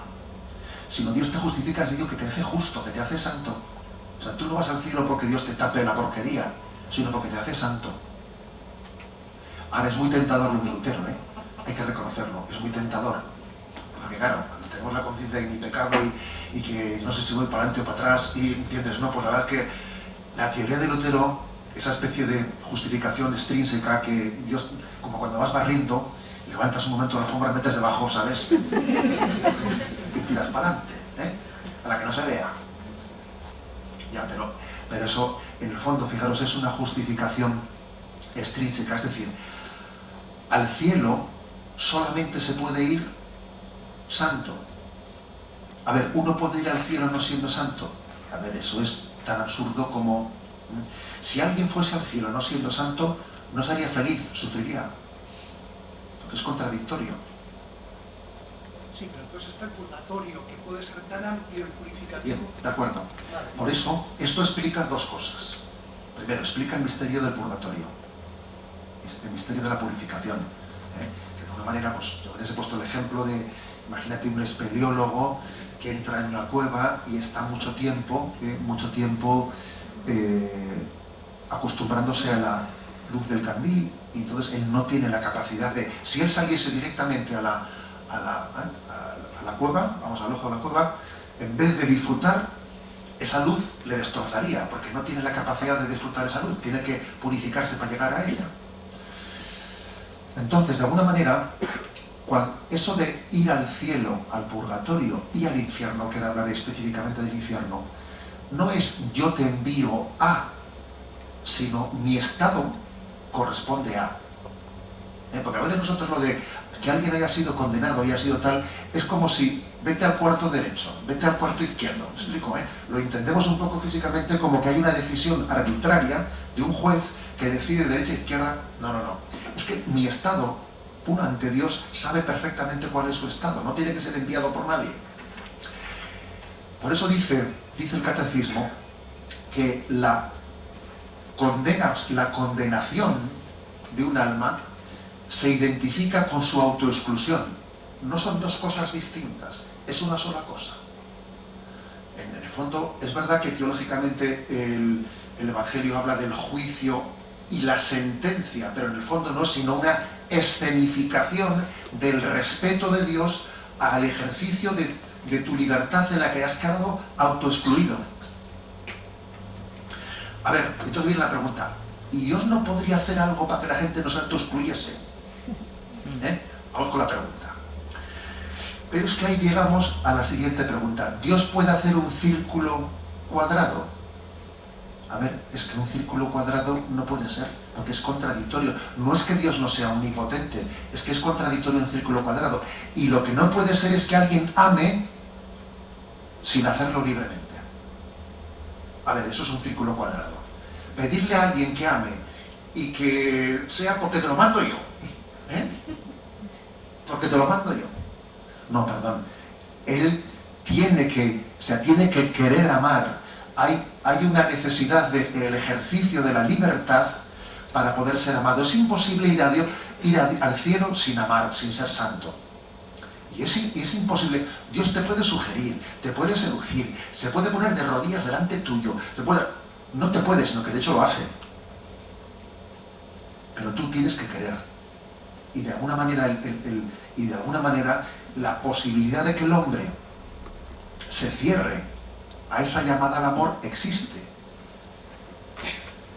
sino Dios te justifica en el sentido que te hace justo, que te hace santo. O sea, tú no vas al cielo porque Dios te tape la porquería, sino porque te hace santo. Ahora es muy tentador lo de Lutero, hay que reconocerlo, es muy tentador. Porque claro, cuando tenemos la conciencia de mi pecado y que no sé si voy para adelante o para atrás, y entiendes, no, pues la verdad es que la teoría de Lutero, esa especie de justificación extrínseca que Dios, como cuando vas barriendo, levantas un momento la alfombra, metes debajo, ¿sabes? Y tiras para adelante, a la que no se vea. Ya, pero eso, en el fondo, fijaros, es una justificación extrínseca, es decir, al cielo solamente se puede ir santo. A ver, uno puede ir al cielo no siendo santo. A ver, eso es tan absurdo como... Si alguien fuese al cielo no siendo santo, no sería feliz, sufriría. Porque es contradictorio. Sí, pero entonces está el purgatorio, que puede ser tan amplio en purificación. Bien, de acuerdo. Por eso, esto explica dos cosas. Primero, explica el misterio del purgatorio. El misterio de la purificación. Que de alguna manera, pues yo a veces he puesto el ejemplo de, imagínate un espeleólogo que entra en una cueva y está mucho tiempo acostumbrándose a la luz del candil, y entonces él no tiene la capacidad de, si él saliese directamente a la cueva, vamos al ojo de la cueva, en vez de disfrutar, esa luz le destrozaría, porque no tiene la capacidad de disfrutar esa luz, tiene que purificarse para llegar a ella. Entonces, de alguna manera, eso de ir al cielo, al purgatorio y al infierno, que hablaré específicamente del infierno, no es yo te envío a, sino mi estado corresponde a. Porque a veces nosotros lo de que alguien haya sido condenado, haya sido tal, es como si vete al cuarto derecho, vete al cuarto izquierdo. ¿Me explico? Lo entendemos un poco físicamente como que hay una decisión arbitraria de un juez que decide derecha e izquierda. No. Es que mi estado, uno ante Dios, sabe perfectamente cuál es su estado. No tiene que ser enviado por nadie. Por eso dice el catecismo que la condenación de un alma se identifica con su autoexclusión. No son dos cosas distintas, es una sola cosa. En el fondo, es verdad que teológicamente el Evangelio habla del juicio y la sentencia, pero en el fondo no es sino una escenificación del respeto de Dios al ejercicio de tu libertad en la que has quedado autoexcluido. A ver, entonces viene la pregunta, ¿y Dios no podría hacer algo para que la gente no se autoexcluyese? Vamos con la pregunta. Pero es que ahí llegamos a la siguiente pregunta. ¿Dios puede hacer un círculo cuadrado? A ver, es que un círculo cuadrado no puede ser, porque es contradictorio. No es que Dios no sea omnipotente, es que es contradictorio un círculo cuadrado. Y lo que no puede ser es que alguien ame sin hacerlo libremente. A ver, eso es un círculo cuadrado. Pedirle a alguien que ame y que sea porque te lo mando yo. Porque te lo mando yo. No, perdón. Él tiene que querer amar. Hay una necesidad del ejercicio de la libertad para poder ser amado. Es imposible ir al cielo sin amar, sin ser santo. Y es imposible. Dios te puede sugerir, te puede seducir, se puede poner de rodillas delante tuyo. No te puede, sino que de hecho lo hace. Pero tú tienes que querer. Y de alguna manera, la posibilidad de que el hombre se cierre a esa llamada al amor existe.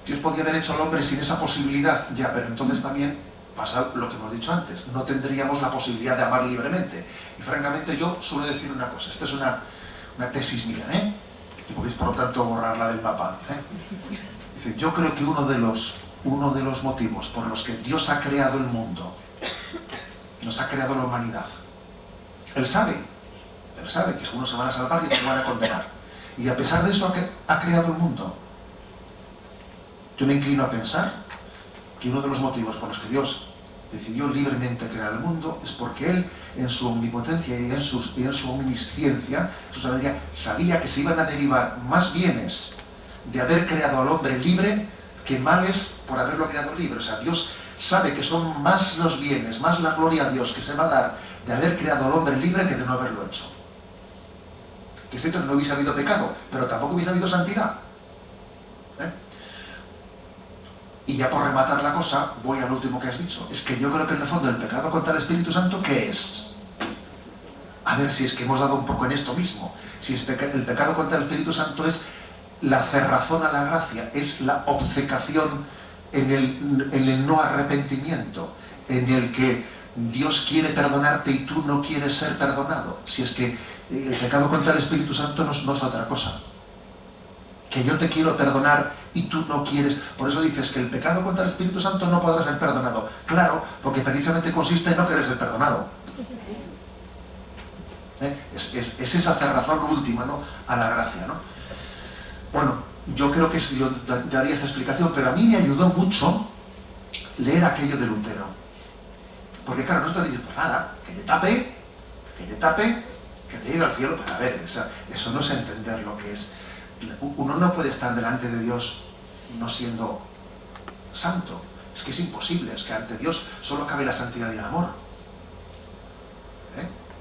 Dios podía haber hecho al hombre sin esa posibilidad, ya, pero entonces también pasa lo que hemos dicho antes, no tendríamos la posibilidad de amar libremente. Y francamente yo suelo decir una cosa, esta es una tesis mía, y podéis por lo tanto borrarla del mapa. Dice, yo creo que uno de los motivos por los que Dios ha creado el mundo, nos ha creado la humanidad, Él sabe que algunos se van a salvar y otros se van a condenar. Y a pesar de eso ha creado el mundo. Yo me inclino a pensar que uno de los motivos por los que Dios decidió libremente crear el mundo es porque Él, en su omnipotencia y en su omnisciencia, su sabiduría, sabía que se iban a derivar más bienes de haber creado al hombre libre que males por haberlo creado libre. O sea, Dios sabe que son más los bienes, más la gloria a Dios que se va a dar de haber creado al hombre libre que de no haberlo hecho. Que es cierto que no hubiese habido pecado, pero tampoco hubiese habido santidad. Y ya por rematar la cosa, voy al último que has dicho. Es que yo creo que en el fondo el pecado contra el Espíritu Santo, ¿qué es? A ver si es que hemos dado un poco en esto mismo. Si el pecado contra el Espíritu Santo es la cerrazón a la gracia, es la obcecación en el no arrepentimiento, en el que Dios quiere perdonarte y tú no quieres ser perdonado. Si es que el pecado contra el Espíritu Santo no es otra cosa. Que yo te quiero perdonar y tú no quieres. Por eso dices que el pecado contra el Espíritu Santo no podrá ser perdonado. Claro, porque precisamente consiste en no querer ser perdonado. Es esa cerrazón última, ¿no?, a la gracia, ¿no? Bueno, yo creo que yo daría esta explicación, pero a mí me ayudó mucho leer aquello de Lutero. Porque claro, nosotros decimos, pues nada, que te tape, que te lleve al cielo. Pero a ver, eso no es entender lo que es. Uno no puede estar delante de Dios no siendo santo. Es que es imposible, es que ante Dios solo cabe la santidad y el amor.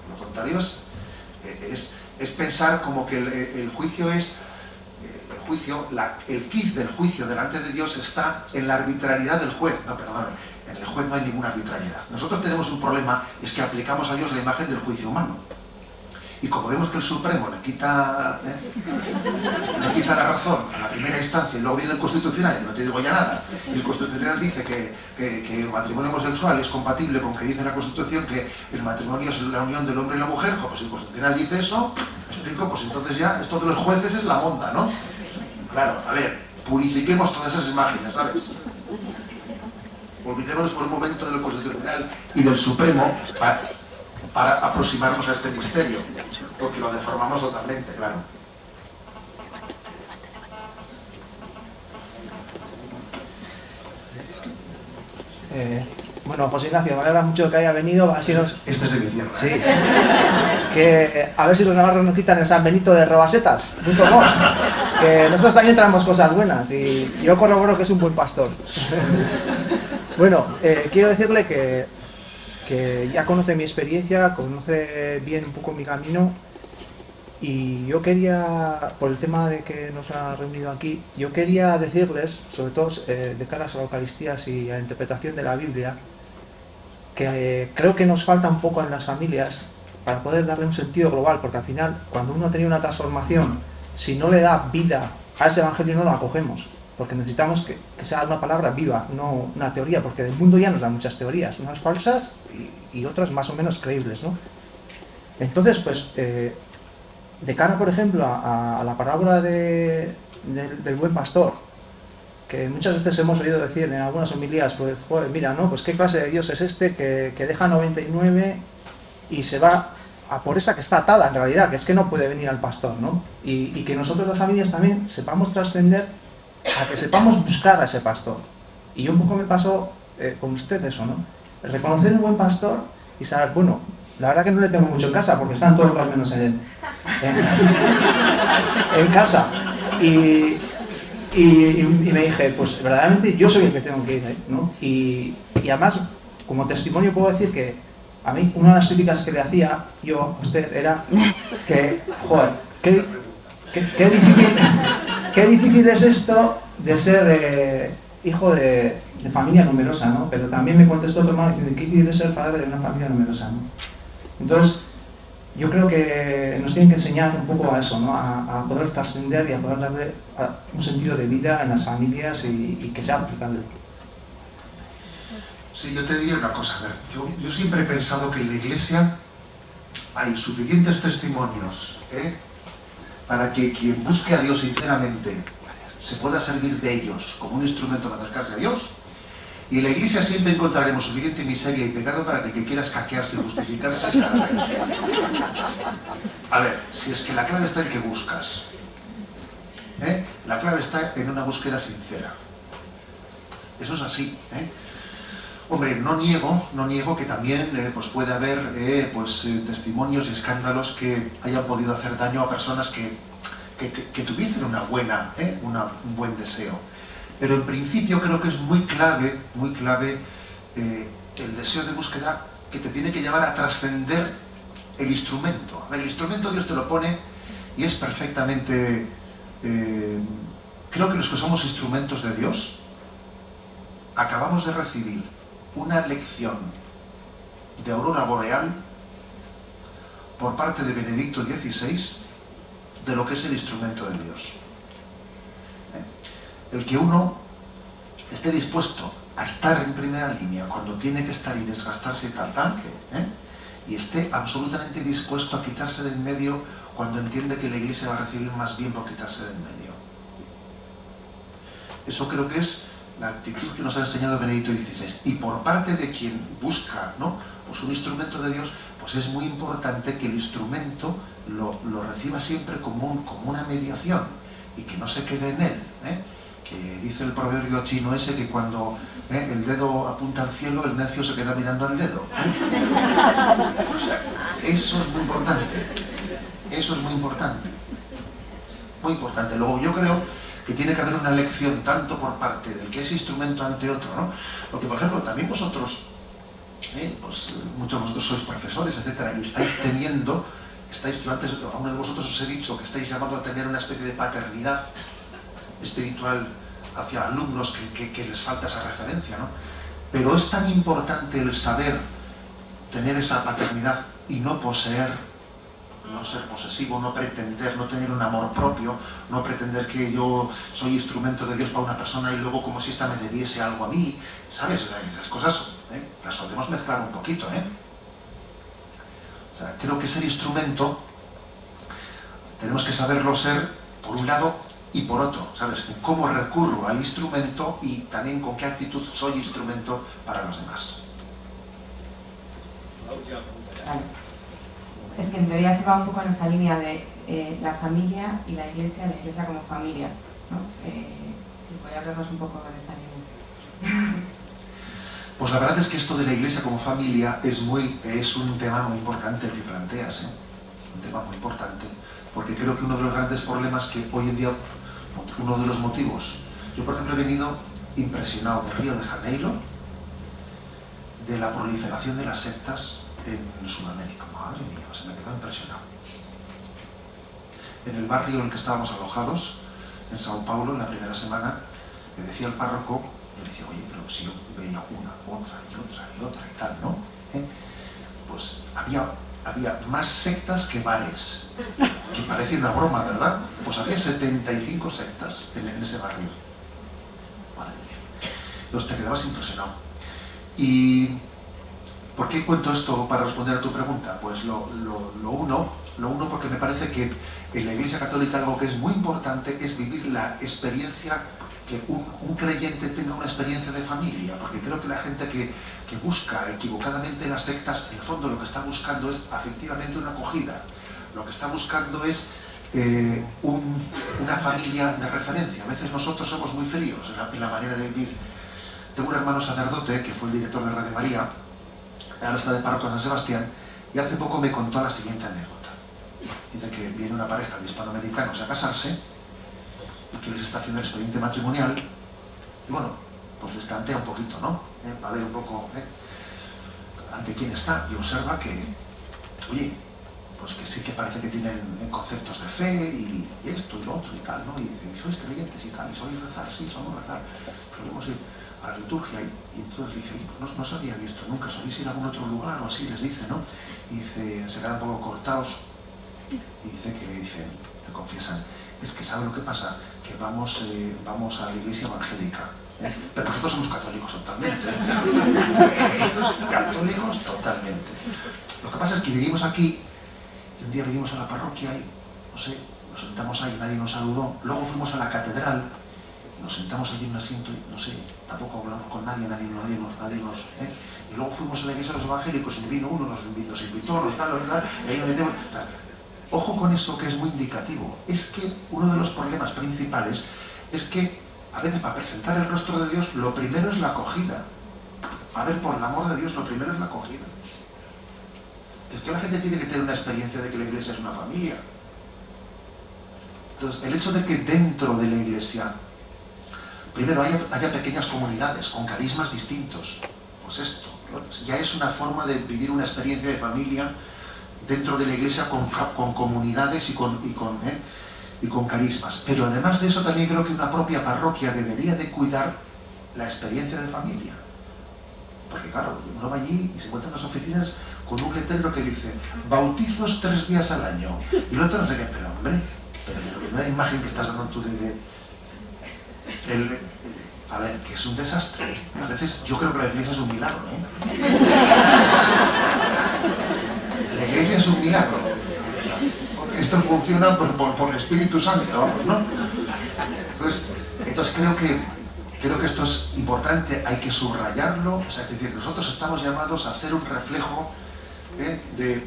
Lo contrario es pensar como que el juicio es... el quiz del juicio delante de Dios está en la arbitrariedad del juez. No, perdón, en el juez no hay ninguna arbitrariedad. Nosotros tenemos un problema, es que aplicamos a Dios la imagen del juicio humano. Y como vemos que el Supremo le quita la razón a la primera instancia y luego viene el Constitucional y no te digo ya nada, y el Constitucional dice que el matrimonio homosexual es compatible con que dice la Constitución que el matrimonio es la unión del hombre y la mujer, pues si el Constitucional dice eso, pues entonces ya esto de los jueces es la monda, ¿no? Claro, a ver, purifiquemos todas esas imágenes, ¿sabes? Olvidémonos por un momento del Constitucional y del Supremo para aproximarnos a este misterio, porque lo deformamos totalmente, claro. Bueno, José Ignacio, me alegra mucho que haya venido. A ver si nos... Este es de mi tierra. Sí. Que a ver si los navarros nos quitan el San Benito de robasetas.com. Que nosotros también traemos cosas buenas y yo corroboro que es un buen pastor. Bueno, quiero decirle que ya conoce mi experiencia, conoce bien un poco mi camino. Y yo quería, por el tema de que nos ha reunido aquí, yo quería decirles, sobre todo de cara a las Eucaristías y a la interpretación de la Biblia, que creo que nos falta un poco en las familias para poder darle un sentido global, porque al final, cuando uno ha tenido una transformación, si no le da vida a ese evangelio no lo acogemos, porque necesitamos que sea una palabra viva, no una teoría, porque del mundo ya nos dan muchas teorías, unas falsas y otras más o menos creíbles, ¿no? Entonces, pues... de cara, por ejemplo, a la parábola del buen pastor, que muchas veces hemos oído decir en algunas homilías, pues, joder, mira, ¿no? Pues qué clase de Dios es este que deja 99 y se va a por esa que está atada, en realidad, que es que no puede venir al pastor, ¿no? Y que nosotros las familias también sepamos trascender a que sepamos buscar a ese pastor. Y un poco me pasó con usted eso, ¿no? Reconocer un buen pastor y saber, bueno, la verdad que no le tengo mucho en casa, porque están todos los menos en casa. Y me dije, pues verdaderamente yo soy el que tengo que ir ahí, ¿no? Y además, como testimonio puedo decir que a mí una de las críticas que le hacía yo a usted era que, joder, qué difícil es esto de ser hijo de familia numerosa, ¿no? Pero también me contestó otro hermano diciendo, qué difícil es ser padre de una familia numerosa, ¿no? Entonces, yo creo que nos tienen que enseñar un poco a eso, ¿no? A poder trascender y a poder darle un sentido de vida en las familias y que sea aplicable. Sí, yo te diría una cosa, a ver, yo siempre he pensado que en la Iglesia hay suficientes testimonios para que quien busque a Dios sinceramente se pueda servir de ellos como un instrumento para acercarse a Dios. Y en la Iglesia siempre encontraremos suficiente miseria y pecado para que el que quiera escaquearse y justificarse se haga. A ver, si es que la clave está en que buscas. La clave está en una búsqueda sincera. Eso es así. Hombre, no niego que también pues puede haber testimonios y escándalos que hayan podido hacer daño a personas que tuviesen un buen deseo. Pero en principio creo que es muy clave el deseo de búsqueda que te tiene que llevar a trascender el instrumento. A ver, el instrumento Dios te lo pone y es perfectamente... creo que los que somos instrumentos de Dios acabamos de recibir una lección de aurora boreal por parte de Benedicto XVI de lo que es el instrumento de Dios. El que uno esté dispuesto a estar en primera línea cuando tiene que estar y desgastarse y tal, y esté absolutamente dispuesto a quitarse del medio cuando entiende que la Iglesia va a recibir más bien por quitarse del medio. Eso creo que es la actitud que nos ha enseñado Benedicto XVI. Y por parte de quien busca, ¿no?, pues un instrumento de Dios, pues es muy importante que el instrumento lo reciba siempre como una mediación y que no se quede en él. Que dice el proverbio chino ese que cuando el dedo apunta al cielo, el necio se queda mirando al dedo. O sea, eso es muy importante. Eso es muy importante. Muy importante. Luego yo creo que tiene que haber una lección tanto por parte del que es instrumento ante otro, ¿no? Porque, por ejemplo, también vosotros, pues muchos de vosotros sois profesores, etcétera, y yo antes a uno de vosotros os he dicho que estáis llamados a tener una especie de paternidad espiritual hacia alumnos que les falta esa referencia, ¿no? Pero es tan importante el saber tener esa paternidad y no poseer, no ser posesivo, no pretender, no tener un amor propio, no pretender que yo soy instrumento de Dios para una persona y luego como si ésta me debiese algo a mí, ¿sabes? Esas cosas las solemos mezclar un poquito, O sea, creo que ser instrumento tenemos que saberlo ser, por un lado, y por otro, ¿sabes? Cómo recurro al instrumento y también con qué actitud soy instrumento para los demás. Vale. Es que en teoría se va un poco en esa línea de la familia y la iglesia como familia, ¿no? Si podría hablarnos un poco en esa línea. Pues la verdad es que esto de la iglesia como familia es un tema muy importante el que planteas, ¿eh? Un tema muy importante, porque creo que uno de los grandes problemas que hoy en día, uno de los motivos, yo por ejemplo he venido impresionado de Río de Janeiro, de la proliferación de las sectas en Sudamérica. Madre mía, se me quedó impresionado. En el barrio en el que estábamos alojados, en Sao Paulo, en la primera semana, me decía el párroco, yo decía, oye, pero si yo veía una, otra y tal, ¿no? Pues había más sectas que bares, que parece una broma, ¿verdad? Pues había 75 sectas en ese barrio. Madre mía. Entonces te quedabas impresionado. ¿Y por qué cuento esto para responder a tu pregunta? Pues lo uno porque me parece que en la Iglesia Católica algo que es muy importante es vivir la experiencia, que un creyente tenga una experiencia de familia, porque creo que la gente que busca equivocadamente las sectas, en el fondo lo que está buscando es efectivamente una acogida, lo que está buscando es una familia de referencia. A veces nosotros somos muy fríos en la manera de vivir. Tengo un hermano sacerdote que fue el director de Radio María, ahora está de párroco en San Sebastián, y hace poco me contó la siguiente anécdota. Dice que viene una pareja de hispanoamericanos a casarse y que les está haciendo el expediente matrimonial y bueno, pues les tantea un poquito, ¿no? Para ver un poco ante quién está y observa que, oye, pues que sí que parece que tienen conceptos de fe y esto y lo otro y tal, ¿no? Y dice, ¿sois creyentes y tal? ¿Y sois rezar? Sí, somos rezar. Solemos ir a la liturgia y entonces dice, pues no se había visto nunca, ¿solís ir a algún otro lugar o así? Les dice, ¿no? Y dice, se quedan un poco cortados y dice que le confiesan, es que ¿sabe lo que pasa? Que vamos a la iglesia evangélica, pero nosotros somos católicos totalmente, católicos totalmente. Lo que pasa es que vivimos aquí, y un día vinimos a la parroquia y, no sé, nos sentamos ahí, nadie nos saludó, luego fuimos a la catedral, nos sentamos allí en un asiento y, no sé, tampoco hablamos con nadie nos... Y luego fuimos a la iglesia de los evangélicos y vino uno, nos invitó, y ahí nos metemos, tal. Ojo con eso, que es muy indicativo. Es que uno de los problemas principales es que a veces para presentar el rostro de Dios lo primero es la acogida. A ver, por el amor de Dios, lo primero es la acogida. Es que la gente tiene que tener una experiencia de que la iglesia es una familia. Entonces, el hecho de que dentro de la iglesia primero haya pequeñas comunidades con carismas distintos, pues esto ya es una forma de vivir una experiencia de familia dentro de la iglesia con comunidades y con carismas. Pero además de eso también creo que una propia parroquia debería de cuidar la experiencia de familia. Porque claro, uno va allí y se encuentra en las oficinas con un letrero que dice bautizos 3 días al año. Y el otro no sé qué, pero hombre, pero una imagen que estás dando tú a ver, que es un desastre. A veces yo creo que la iglesia es un milagro, ¿eh? La iglesia es un milagro. Esto funciona por el Espíritu Santo, ¿no? Entonces creo que esto es importante, hay que subrayarlo. O sea, es decir, nosotros estamos llamados a ser un reflejo de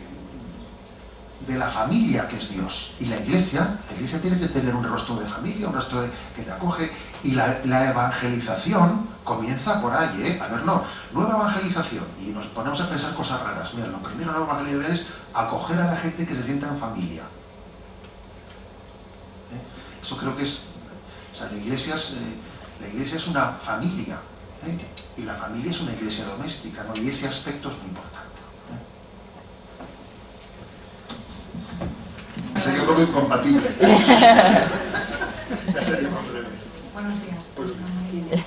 la familia que es Dios. Y la iglesia tiene que tener un rostro de familia, un rostro que te acoge. Y la evangelización comienza por ahí, ¿eh? A ver, nueva evangelización. Y nos ponemos a pensar cosas raras. Mira, lo primero de la evangelización es acoger a la gente que se sienta en familia. Eso creo que es... O sea, la iglesia es una familia, ¿eh? Y la familia es una iglesia doméstica, ¿no? Y ese aspecto es muy importante. Sería todo incompatible. Buenos días.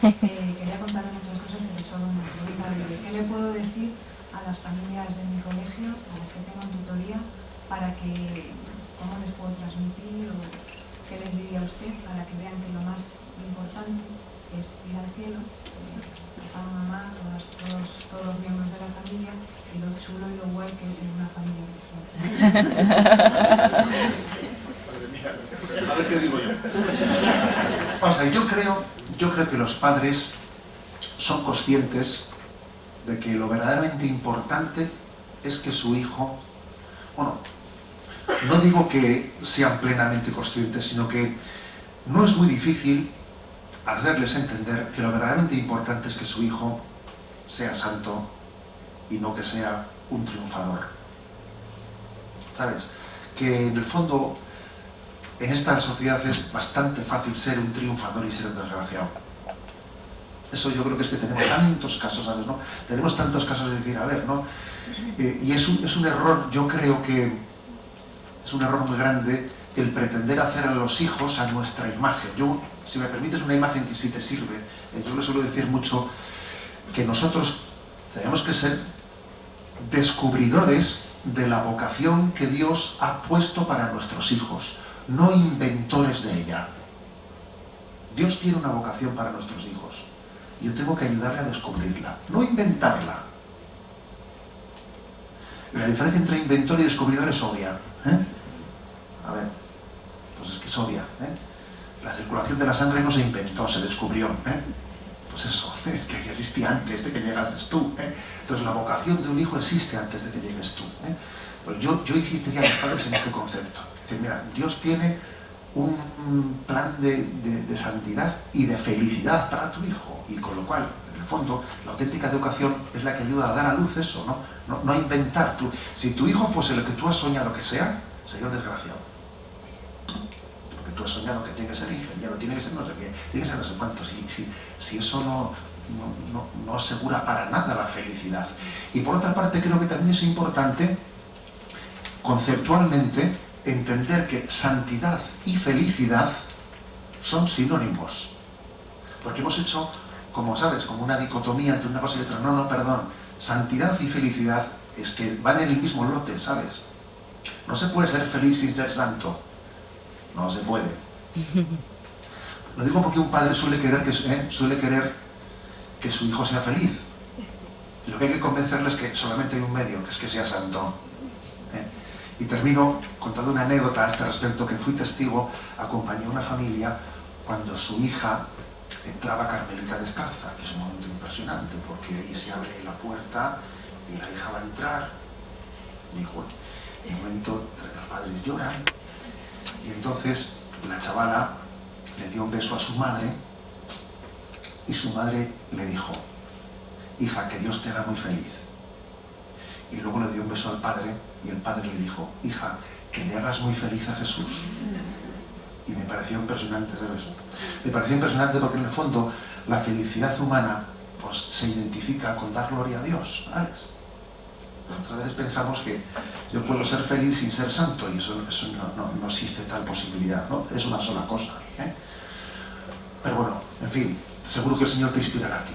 Quería contarle muchas cosas, pero son muy tarde. ¿Qué le puedo decir a las familias de mi colegio, a las que tengo en tutoría, para que, cómo les puedo transmitir o qué les diría a usted para que vean que lo más importante es ir al cielo, papá, mamá, todos los miembros de la familia, y lo chulo y lo guay que es en una familia cristiana? A ver qué digo yo. O sea, yo creo que los padres son conscientes de que lo verdaderamente importante es que su hijo, bueno, no digo que sean plenamente conscientes, sino que no es muy difícil hacerles entender que lo verdaderamente importante es que su hijo sea santo y no que sea un triunfador. ¿Sabes? Que en el fondo en esta sociedad es bastante fácil ser un triunfador y ser un desgraciado. Eso yo creo que es que tenemos tantos casos, ¿sabes? ¿No? Tenemos tantos casos de decir, a ver, ¿no? Y es un error, yo creo que es un error muy grande el pretender hacer a los hijos a nuestra imagen. Yo, si me permites una imagen que sí te sirve, yo le suelo decir mucho que nosotros tenemos que ser descubridores de la vocación que Dios ha puesto para nuestros hijos, no inventores de ella. Dios tiene una vocación para nuestros hijos. Yo tengo que ayudarle a descubrirla, no inventarla. Y la diferencia entre inventor y descubridor es obvia. A ver, pues es que es obvia. La circulación de la sangre no se inventó, se descubrió. Pues eso, que ya existía antes de que llegases tú. Entonces la vocación de un hijo existe antes de que llegues tú. Pues yo insistiría a los padres en este concepto. Es decir, mira, Dios tiene un plan de santidad y de felicidad para tu hijo, y con lo cual, en el fondo, la auténtica educación es la que ayuda a dar a luz eso, no a inventar. Si tu hijo fuese lo que tú has soñado que sea, sería un desgraciado. Porque tú has soñado que tiene que ser ingeniero, tiene que ser no sé qué, tiene que ser no sé cuánto. Si eso no asegura para nada la felicidad. Y por otra parte, creo que también es importante, conceptualmente, entender que santidad y felicidad son sinónimos. Porque hemos hecho, como sabes, como una dicotomía entre una cosa y otra. No, perdón. Santidad y felicidad es que van en el mismo lote, ¿sabes? No se puede ser feliz sin ser santo. No se puede. Lo digo porque un padre suele querer que su hijo sea feliz. Y lo que hay que convencerle es que solamente hay un medio, que es que sea santo. Y termino contando una anécdota a este respecto, que fui testigo, acompañé a una familia cuando su hija entraba carmelita descalza, que es un momento impresionante, porque ahí se abre la puerta y la hija va a entrar. Y bueno, en un momento los padres lloran, y entonces la chavala le dio un beso a su madre, y su madre le dijo, hija, que Dios te haga muy feliz. Y luego le dio un beso al padre, y el padre le dijo, hija, que le hagas muy feliz a Jesús. Y me pareció impresionante, ¿sabes? Me pareció impresionante porque en el fondo la felicidad humana pues se identifica con dar gloria a Dios, ¿sabes? Otras veces pensamos que yo puedo ser feliz sin ser santo, y eso no existe tal posibilidad, ¿no? Es una sola cosa, Pero bueno, en fin, seguro que el Señor te inspirará a ti.